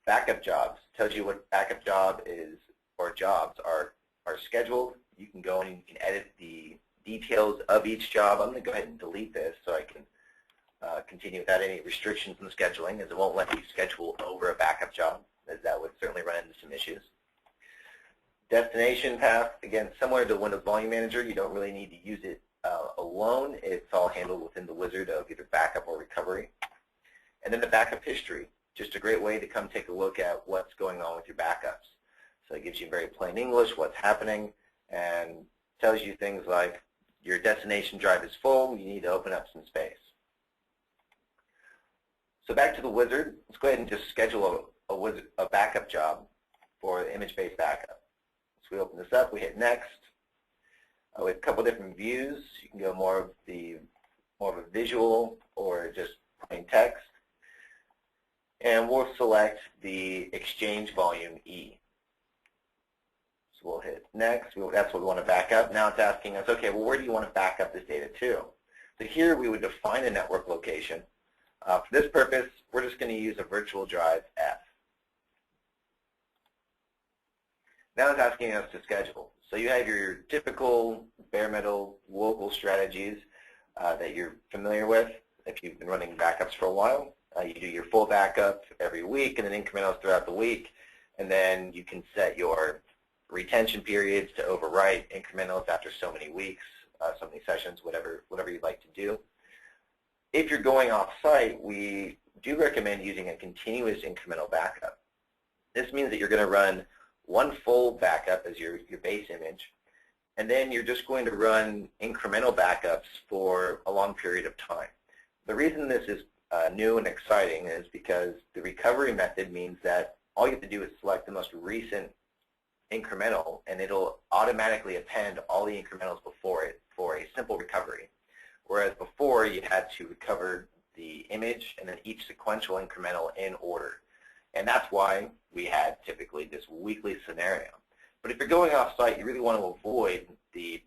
Backup Jobs tells you what backup job is, or jobs are scheduled. You can go and you can edit the details of each job. I'm going to go ahead and delete this so I can continue without any restrictions in the scheduling, as it won't let you schedule over a backup job, as that would certainly run into some issues. Destination path, again, similar to Windows Volume Manager, you don't really need to use it alone. It's all handled within the wizard of either backup or recovery. And then the backup history, just a great way to come take a look at what's going on with your backups. So it gives you very plain English what's happening and tells you things like your destination drive is full, you need to open up some space. So back to the wizard, let's go ahead and just schedule a backup job for the image-based backup. So we open this up, we hit next. We have a couple different views. You can go more of a visual or just plain text. And we'll select the Exchange Volume E. So we'll hit next. That's what we want to back up. Now it's asking us, okay, well, where do you want to back up this data to? So here we would define a network location. For this purpose, we're just going to use a virtual drive F. Now it's asking us to schedule. So you have your typical bare metal local strategies that you're familiar with if you've been running backups for a while. You do your full backup every week and then incrementals throughout the week, and then you can set your retention periods to overwrite incrementals after so many weeks, so many sessions, whatever you'd like to do. If you're going off-site, we do recommend using a continuous incremental backup. This means that you're going to run one full backup as your base image, and then you're just going to run incremental backups for a long period of time. The reason this is new and exciting is because the recovery method means that all you have to do is select the most recent incremental, and it'll automatically append all the incrementals before it for a simple recovery. Whereas before, you had to recover the image and then each sequential incremental in order. And that's why we had typically this weekly scenario. But if you're going off-site, you really want to avoid the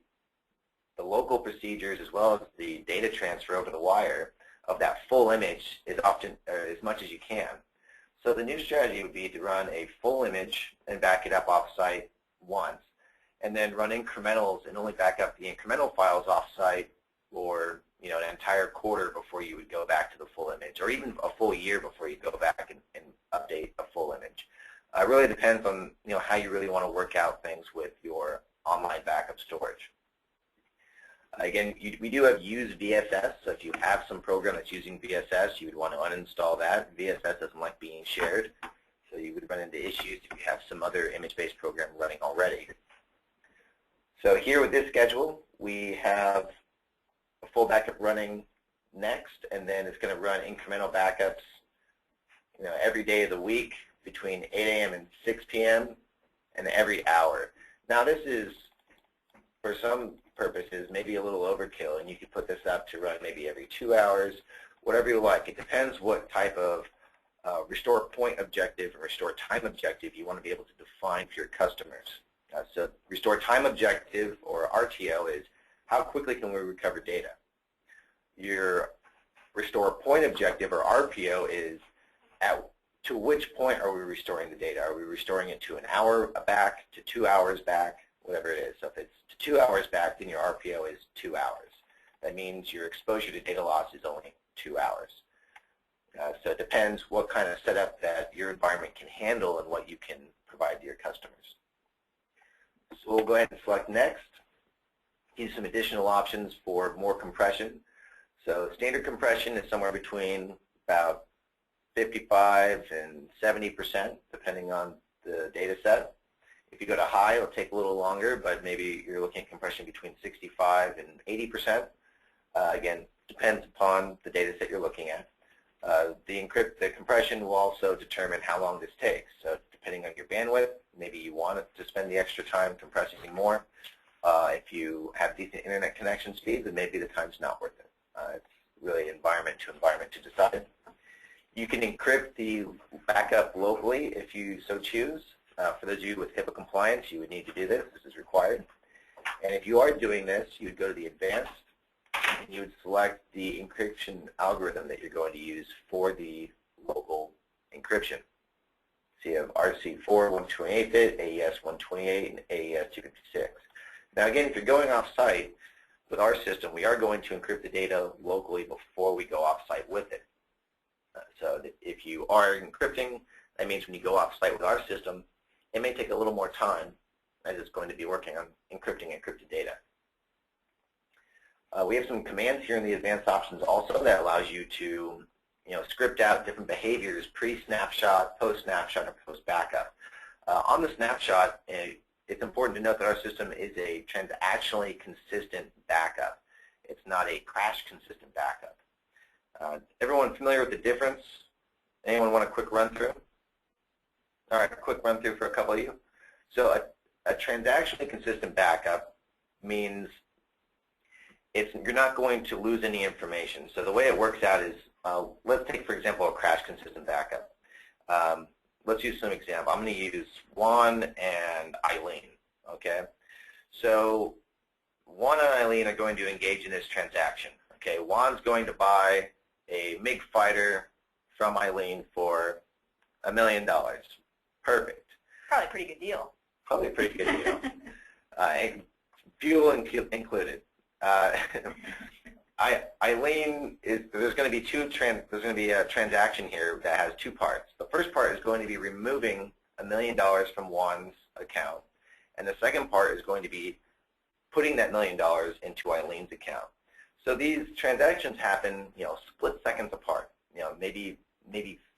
local procedures as well as the data transfer over the wire of that full image as much as you can. So the new strategy would be to run a full image and back it up off-site once, and then run incrementals and only back up the incremental files off-site for an entire quarter before you would go back to the full image, or even a full year before you go back and update a full image. It really depends on how you really want to work out things with your online backup storage. Again, we do have use VSS, so if you have some program that's using VSS, you would want to uninstall that. VSS doesn't like being shared, so you would run into issues if you have some other image-based program running already. So here with this schedule, we have a full backup running next, and then it's going to run incremental backups every day of the week between 8 a.m. and 6 p.m. and every hour. Now this is, for some purposes, maybe a little overkill, and you could put this up to run maybe every 2 hours, whatever you like. It depends what type of restore point objective or restore time objective you want to be able to define for your customers. So restore time objective, or RTO, is how quickly can we recover data. Your restore point objective, or RPO, is to which point are we restoring the data? Are we restoring it to an hour back, to 2 hours back, whatever it is. So if it's to 2 hours back, then your RPO is 2 hours. That means your exposure to data loss is only 2 hours. So it depends what kind of setup that your environment can handle and what you can provide to your customers. So we'll go ahead and select next. Give some additional options for more compression. So standard compression is somewhere between about 55 and 70%, depending on the data set. If you go to high, it'll take a little longer, but maybe you're looking at compression between 65 and 80%. Again, depends upon the data set you're looking at. The compression will also determine how long this takes. So depending on your bandwidth, maybe you want it to spend the extra time compressing more. If you have decent internet connection speeds, then maybe the time's not worth it. It's really environment to decide. You can encrypt the backup locally if you so choose. For those of you with HIPAA compliance, you would need to do this. This is required. And if you are doing this, you would go to the advanced, and you would select the encryption algorithm that you're going to use for the local encryption. So you have RC4 128-bit, AES 128, and AES 256. Now again, if you're going off-site with our system, we are going to encrypt the data locally before we go off-site with it. So if you are encrypting, that means when you go off-site with our system, it may take a little more time as it's going to be working on encrypting encrypted data. We have some commands here in the advanced options also that allows you to script out different behaviors pre-snapshot, post-snapshot, or post-backup. On the snapshot, it's important to note that our system is a transactionally consistent backup. It's not a crash-consistent backup. Everyone familiar with the difference? Anyone want a quick run-through? All right, a quick run-through for a couple of you. So a transactionally consistent backup means you're not going to lose any information. So the way it works out is, let's take, for example, a crash-consistent backup. Let's use some example. I'm going to use Juan and Eileen, okay? So Juan and Eileen are going to engage in this transaction, okay? Juan's going to buy a MiG fighter from Eileen for $1 million. Perfect. Probably a pretty good deal. Probably a pretty good deal. Fuel included. Eileen there's going to be a transaction here that has two parts. The first part is going to be removing $1 million from Juan's account, and the second part is going to be putting that $1 million into Eileen's account. So these transactions happen, split seconds apart. Maybe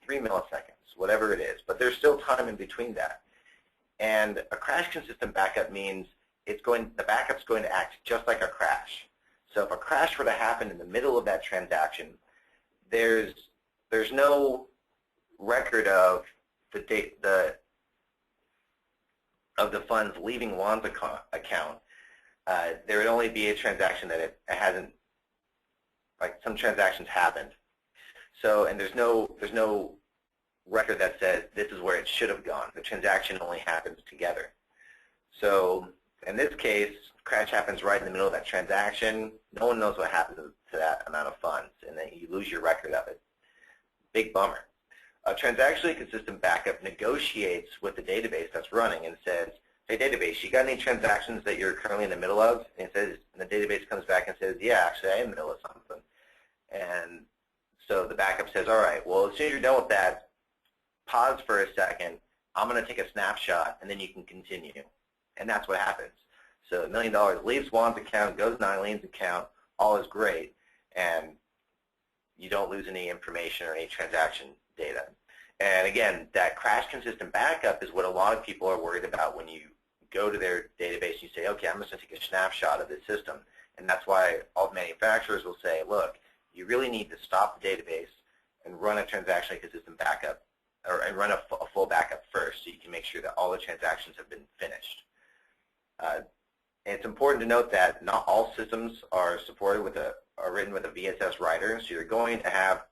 3 milliseconds, whatever it is, but there's still time in between that. And a crash-consistent backup means the backup's going to act just like a crash. So if a crash were to happen in the middle of that transaction, there's no record of the funds leaving Juan's account. There would only be a transaction that it hasn't, like some transactions happened. So, and there's no record that says this is where it should have gone. The transaction only happens together. So in this case, crash happens right in the middle of that transaction. No one knows what happened to that amount of funds, and then you lose your record of it. Big bummer. A transactionally consistent backup negotiates with the database that's running and says, hey database, you got any transactions that you're currently in the middle of? And the database comes back and says, yeah, actually I'm in the middle of something. And so the backup says, all right, well, as soon as you're done with that, pause for a second. I'm going to take a snapshot, and then you can continue. And that's what happens. So $1 million leaves Juan's account, goes to Eileen's account, all is great, and you don't lose any information or any transaction data. And again, that crash-consistent backup is what a lot of people are worried about when you go to their database and you say, okay, I'm just going to take a snapshot of this system. And that's why all manufacturers will say, look, you really need to stop the database and run a transactionally consistent backup and run a full backup first, so you can make sure that all the transactions have been finished. And it's important to note that not all systems are supported with are written with a VSS writer, so you're going to have,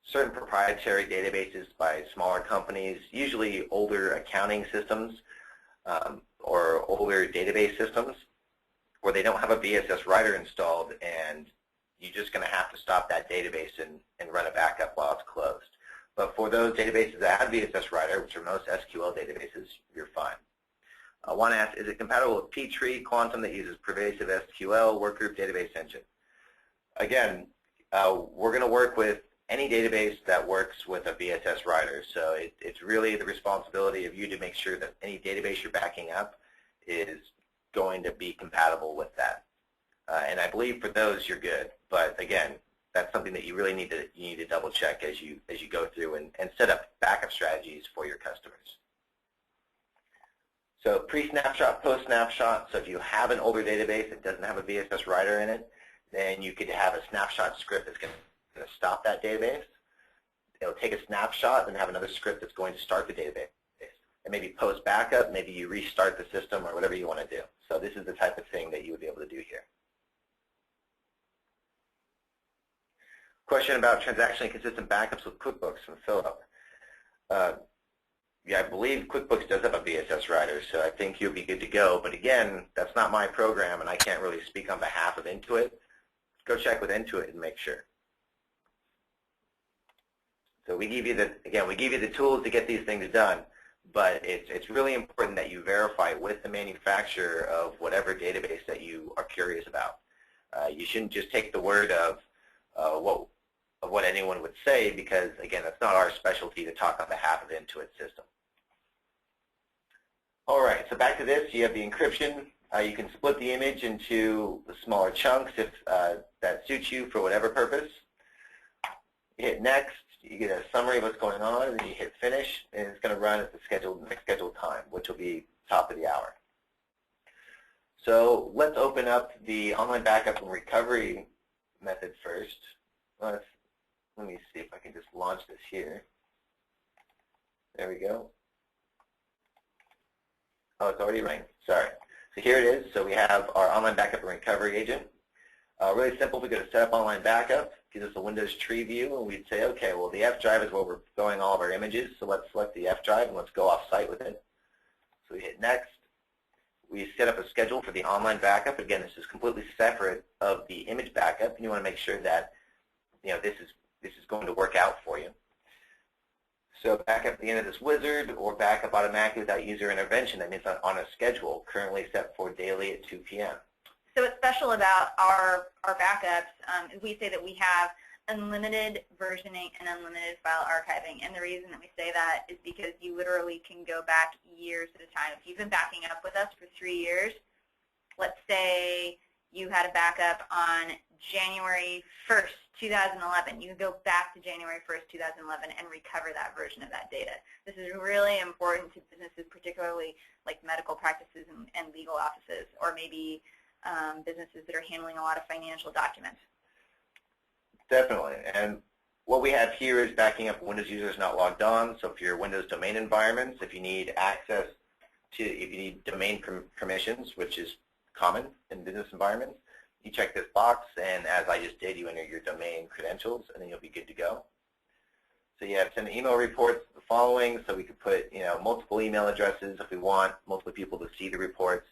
certain proprietary databases by smaller companies, usually older accounting systems or older database systems, where they don't have a VSS writer installed, and you're just going to have to stop that database and run a backup while it's closed. But for those databases that have VSS writer, which are most SQL databases, you're fine. I want to ask, is it compatible with P-Tree, Quantum that uses pervasive SQL, workgroup database engine? Again, we're going to work with any database that works with a VSS writer. So it's really the responsibility of you to make sure that any database you're backing up is going to be compatible with that. And I believe for those you're good. But again, that's something that you really need to double check as you go through and set up backup strategies for your customers. So pre-snapshot, post-snapshot. So if you have an older database that doesn't have a VSS writer in it, then you could have a snapshot script that's going to stop that database. It'll take a snapshot and have another script that's going to start the database. And maybe post-backup, maybe you restart the system or whatever you want to do. So this is the type of thing that you would be able to do here. Question about transactionally consistent backups with QuickBooks from Philip. Yeah, I believe QuickBooks does have a VSS writer, so I think you'll be good to go. But again, that's not my program, and I can't really speak on behalf of Intuit. Go check with Intuit and make sure. So we give you the tools to get these things done, but it's really important that you verify with the manufacturer of whatever database that you are curious about. You shouldn't just take the word of what anyone would say, because again, that's not our specialty to talk on behalf of the Intuit system. All right, so back to this, you have the encryption. You can split the image into the smaller chunks if that suits you for whatever purpose. You hit next, you get a summary of what's going on, and then you hit finish, and it's going to run at the next scheduled time, which will be top of the hour. So let's open up the online backup and recovery method first. Let me see if I can just launch this here. There we go. Oh, it's already running. Sorry. So here it is. So we have our online backup and recovery agent. Really simple. We go to set up online backup. Gives us a Windows tree view, and we'd say, okay, well, the F drive is where we're storing all of our images. So let's select the F drive and let's go off site with it. So we hit next. We set up a schedule for the online backup. Again, this is completely separate of the image backup, and you want to make sure that this is going to work out for you. So back up at the end of this wizard, or back up automatically without user intervention. That means on a schedule currently set for daily at 2 p.m. So what's special about our backups is we say that we have unlimited versioning and unlimited file archiving. And the reason that we say that is because you literally can go back years at a time. If you've been backing up with us for 3 years, let's say you had a backup on January 1st, 2011. You can go back to January 1st, 2011 and recover that version of that data. This is really important to businesses, particularly like medical practices and legal offices, or maybe businesses that are handling a lot of financial documents. Definitely. And what we have here is backing up Windows users not logged on. So if you're Windows domain environments, if you need access to, if you need domain permissions, which is common in business environments, you check this box, and as I just did, you enter your domain credentials, and then you'll be good to go. So you have send email reports, the following, so we could put multiple email addresses if we want multiple people to see the reports.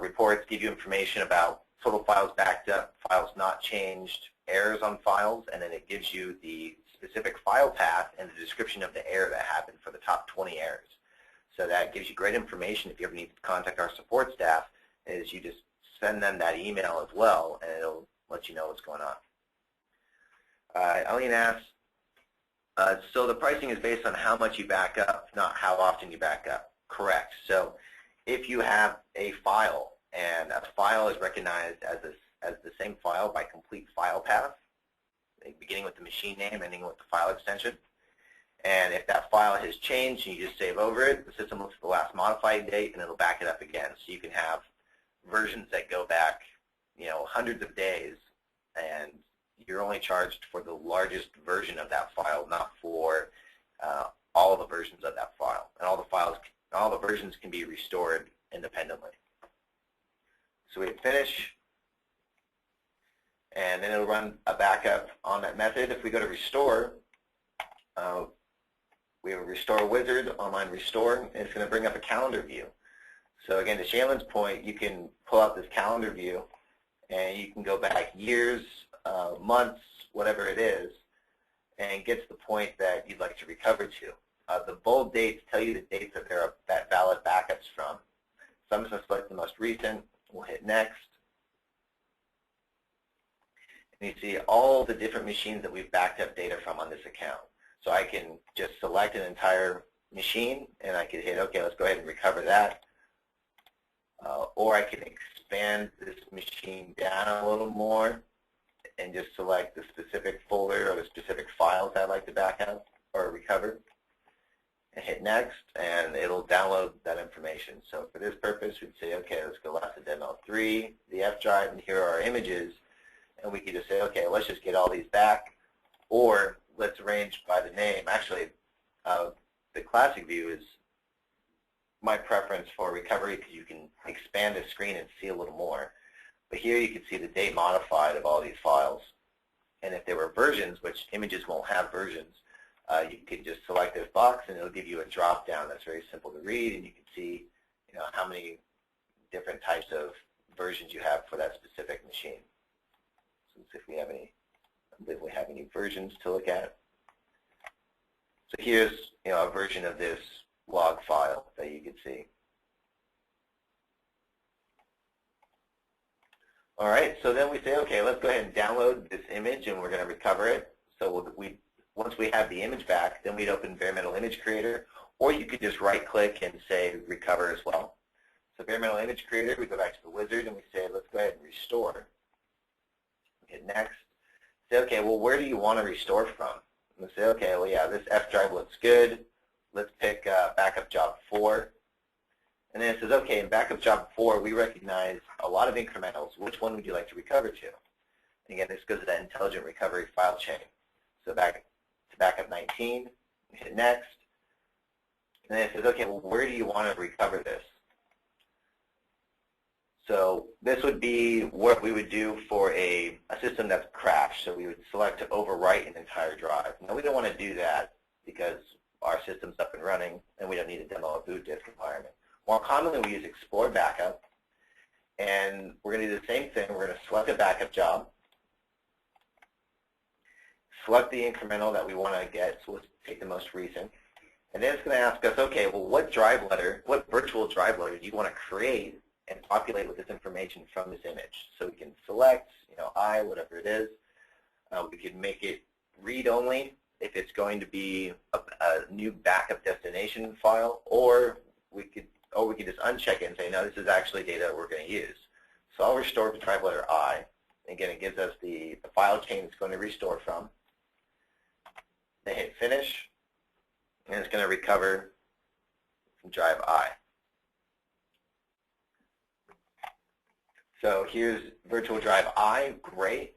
Reports give you information about total files backed up, files not changed, errors on files, and then it gives you the specific file path and the description of the error that happened for the top 20 errors. So that gives you great information if you ever need to contact our support staff, is you just send them that email as well, and it'll let you know what's going on. Eileen asks, so the pricing is based on how much you back up, not how often you back up. Correct. So if you have a file, and a file is recognized as the same file by complete file path, beginning with the machine name, ending with the file extension, and if that file has changed and you just save over it, the system looks at the last modified date and it'll back it up again. So you can have versions that go back, hundreds of days, and you're only charged for the largest version of that file, not for, all the versions of that file, and all the versions can be restored independently. So we hit finish, and then it'll run a backup on that method. If we go to restore, we have a restore wizard, online restore, and it's going to bring up a calendar view. So again, to Shaylin's point, you can pull out this calendar view, and you can go back years, months, whatever it is, and get to the point that you'd like to recover to. The bold dates tell you the dates that valid backups from. So I'm just going to select the most recent. We'll hit next. And you see all the different machines that we've backed up data from on this account. So I can just select an entire machine, and I can hit, okay, let's go ahead and recover that. Or I can expand this machine down a little more and just select the specific folder or the specific files I'd like to back up or recover. And hit next, and it'll download that information. So for this purpose, we'd say, okay, let's go last to demo 3, the F drive, and here are our images. And we could just say, okay, let's just get all these back, or let's arrange by the name. Actually, the classic view is my preference for recovery because you can expand the screen and see a little more. But here you can see the date modified of all these files. And if there were versions, which images won't have versions, you can just select this box and it'll give you a drop down that's very simple to read, and you can see how many different types of versions you have for that specific machine. So let's see if we have any, I believe we have any versions to look at. So here's a version of this log file that you can see. All right, so then we say, okay, let's go ahead and download this image, and we're going to recover it. So once we have the image back, then we'd open Bare Metal Image Creator, or you could just right-click and say recover as well. So Bare Metal Image Creator, we go back to the wizard, and we say, let's go ahead and restore. We hit next. Say, okay, well, where do you want to restore from? And we say, okay, well, yeah, this F drive looks good. Let's pick backup job 4. And then it says, okay, in backup job 4, we recognize a lot of incrementals. Which one would you like to recover to? And again, this goes to that intelligent recovery file chain. So back to backup 19, hit next. And then it says, okay, well, where do you want to recover this? So this would be what we would do for a system that's crashed. So we would select to overwrite an entire drive. Now, we don't want to do that because our system's up and running, and we don't need to demo a boot disk environment. More commonly, we use Explore Backup, and we're going to do the same thing. We're going to select a backup job, select the incremental that we want to get, so let's take the most recent, and then it's going to ask us, okay, well, what virtual drive letter do you want to create and populate with this information from this image? So we can select, whatever it is. We can make it read-only if it's going to be a new backup destination file, or we could just uncheck it and say, no, this is actually data we're going to use. So I'll restore the drive letter I. Again, it gives us the file chain it's going to restore from. Then hit finish, and it's going to recover from drive I. So here's virtual drive I, great.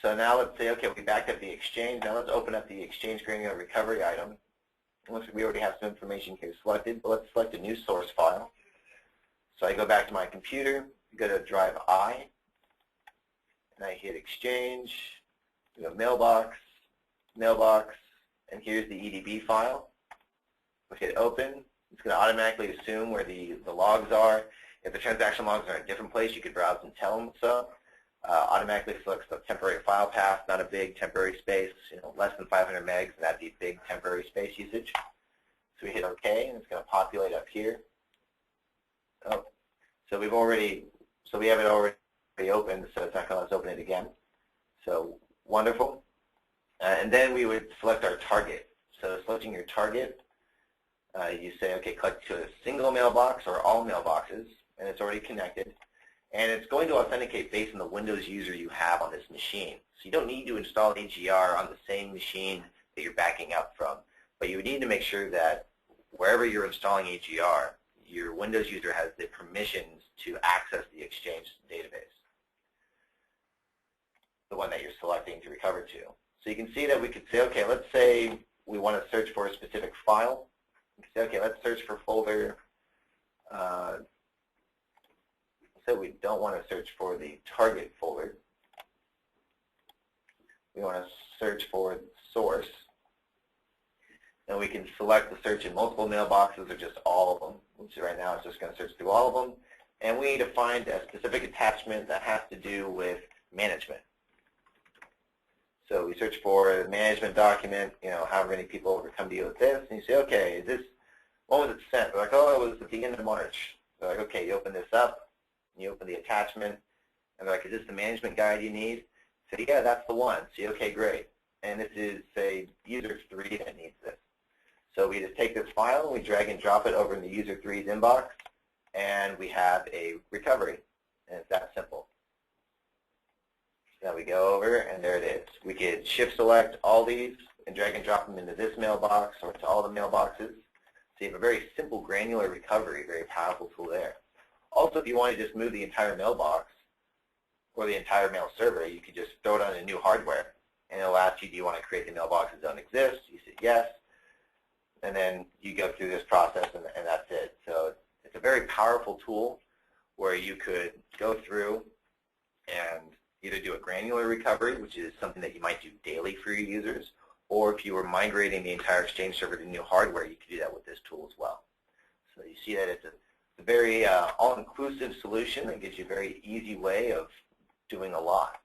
So now let's say, okay, we backed up the Exchange. Now let's open up the Exchange Granular Recovery item. We already have some information here selected, but let's select a new source file. So I go back to my computer, go to drive I, and I hit Exchange, go mailbox, and here's the EDB file. We hit open. It's going to automatically assume where the logs are. If the transaction logs are in a different place, you could browse and tell them so. Automatically selects the temporary file path, not a big temporary space, less than 500 megs, and that'd be big temporary space usage. So we hit OK, and it's going to populate up here. Oh, so we have it already opened, so it's not going to let us open it again. So wonderful. And then we would select our target. So selecting your target, you say, okay, click to a single mailbox or all mailboxes, and it's already connected. And it's going to authenticate based on the Windows user you have on this machine. So you don't need to install AGR on the same machine that you're backing up from. But you need to make sure that wherever you're installing AGR, your Windows user has the permissions to access the Exchange database, the one that you're selecting to recover to. So you can see that we could say, okay, let's say we want to search for a specific file. We say, okay, let's search for folder. So we don't want to search for the target folder. We want to search for the source. And we can select the search in multiple mailboxes or just all of them, which right now it's just going to search through all of them. And we need to find a specific attachment that has to do with management. So we search for a management document, however many people ever come to you with this, and you say, okay, is this, when was it sent? They're like, oh, it was at the end of March. They're like, okay, you open this up, and you open the attachment, and they're like, is this the management guide you need? So yeah, that's the one. So okay, great. And this is, say, user 3 that needs this. So we just take this file, and we drag and drop it over in the user 3's inbox, and we have a recovery, and it's that simple. Now we go over, and there it is. We could shift select all these and drag and drop them into this mailbox or to all the mailboxes. So you have a very simple granular recovery, very powerful tool there. Also, if you want to just move the entire mailbox or the entire mail server, you could just throw it on a new hardware, and it'll ask you, do you want to create the mailboxes that don't exist? You say yes, and then you go through this process, and that's it. So it's a very powerful tool where you could go through and either do a granular recovery, which is something that you might do daily for your users, or if you were migrating the entire Exchange server to new hardware, you could do that with this tool as well. So you see that it's a very all-inclusive solution that gives you a very easy way of doing a lot.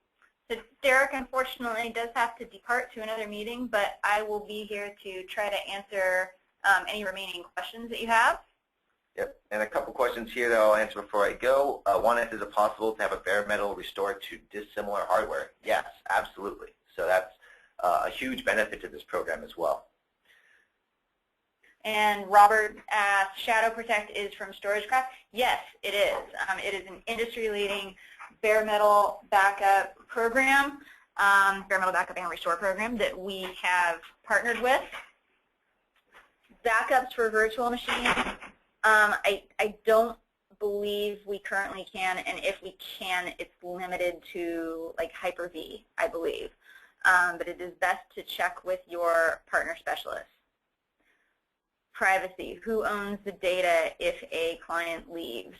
So Derek, unfortunately, does have to depart to another meeting, but I will be here to try to answer any remaining questions that you have. Yep, and a couple questions here that I'll answer before I go. One is it possible to have a bare metal restored to dissimilar hardware? Yes, absolutely. So that's a huge benefit to this program as well. And Robert asked, Shadow Protect is from StorageCraft? Yes, it is. It is an industry-leading bare metal backup program, bare metal backup and restore program that we have partnered with. Backups for virtual machines. I don't believe we currently can, and if we can, it's limited to like Hyper-V, I believe. But it is best to check with your partner specialist. Privacy, who owns the data if a client leaves?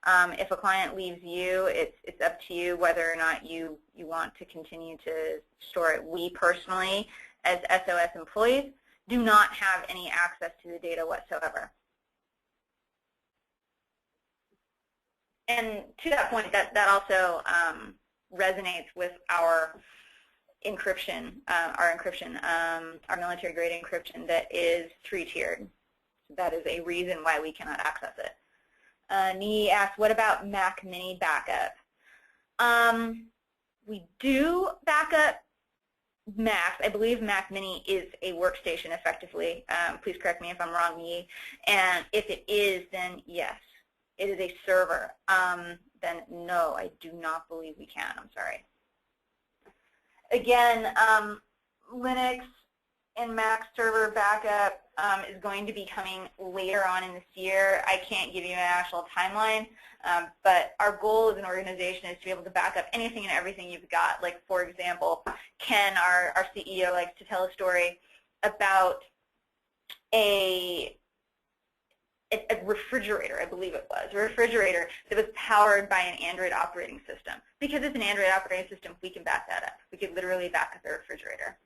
If a client leaves you, it's up to you whether or not you want to continue to store it. We personally, as SOS employees, do not have any access to the data whatsoever. And to that point, that also resonates with our encryption, our military-grade encryption that is 3-tiered. That is a reason why we cannot access it. Nee asked, what about Mac Mini backup? We do backup Macs. I believe Mac Mini is a workstation effectively. Please correct me if I'm wrong, Nee. And if it is, then yes. It is a server. Then no, I do not believe we can. I'm sorry. Again, Linux and Mac server backup is going to be coming later on in this year. I can't give you an actual timeline, but our goal as an organization is to be able to back up anything and everything you've got. Like, for example, Ken, our CEO, likes to tell a story about a refrigerator, I believe it was, a refrigerator that was powered by an Android operating system. Because it's an Android operating system, we can back that up. We could literally back up a refrigerator.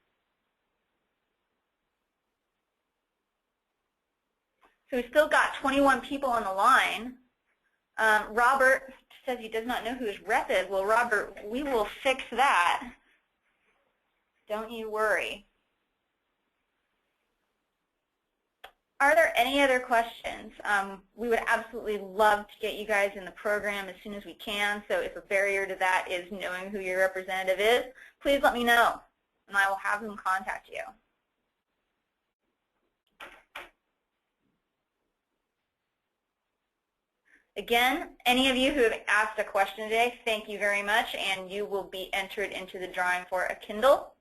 So we've still got 21 people on the line. Robert says he does not know who his rep is. Well, Robert, we will fix that. Don't you worry. Are there any other questions? We would absolutely love to get you guys in the program as soon as we can. So if a barrier to that is knowing who your representative is, please let me know, and I will have them contact you. Again, any of you who have asked a question today, thank you very much, and you will be entered into the drawing for a Kindle.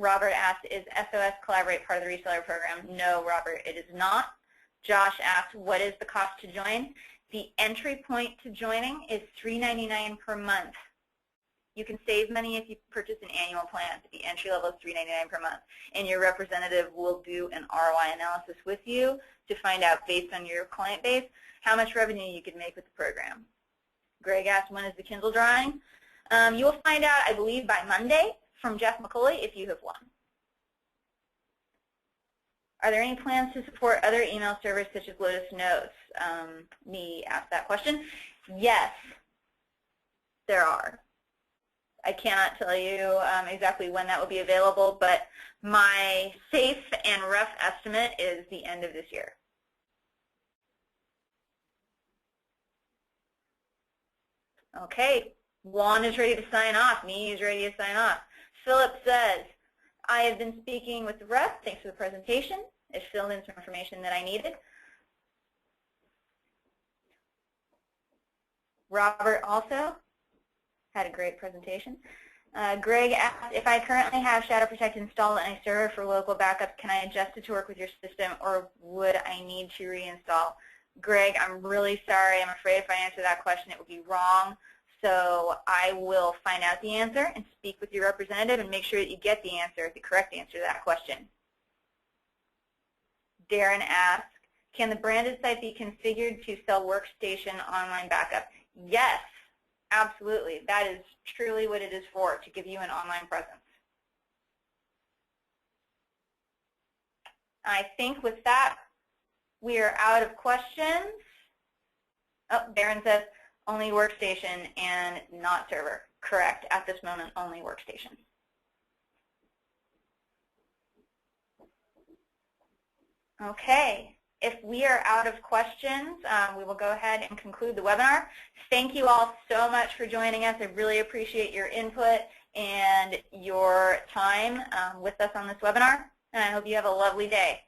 Robert asked, is SOS Collaborate part of the reseller program? No, Robert, it is not. Josh asked, what is the cost to join? The entry point to joining is $3.99 per month. You can save money if you purchase an annual plan. The entry level is $3.99 per month. And your representative will do an ROI analysis with you to find out, based on your client base, how much revenue you can make with the program. Greg asked, when is the Kindle drawing? You will find out, I believe, by Monday from Jeff McCauley if you have won. Are there any plans to support other email servers such as Lotus Notes? Me asked that question. Yes, there are. I cannot tell you exactly when that will be available, but my safe and rough estimate is the end of this year. Okay, Juan is ready to sign off. Me is ready to sign off. Philip says, I have been speaking with the rep. Thanks for the presentation. It filled in some information that I needed. Robert also had a great presentation. Greg asked, if I currently have Shadow Protect installed on a server for local backup, can I adjust it to work with your system, or would I need to reinstall? Greg, I'm really sorry. I'm afraid if I answer that question, it would be wrong. So I will find out the answer and speak with your representative and make sure that you get the answer, the correct answer to that question. Darren asked, can the branded site be configured to sell workstation online backup? Yes, absolutely. That is truly what it is for, to give you an online presence. I think with that, we are out of questions. Oh, Darren says only workstation and not server. Correct. At this moment, only workstation. Okay. If we are out of questions, we will go ahead and conclude the webinar. Thank you all so much for joining us. I really appreciate your input and your time with us on this webinar, and I hope you have a lovely day.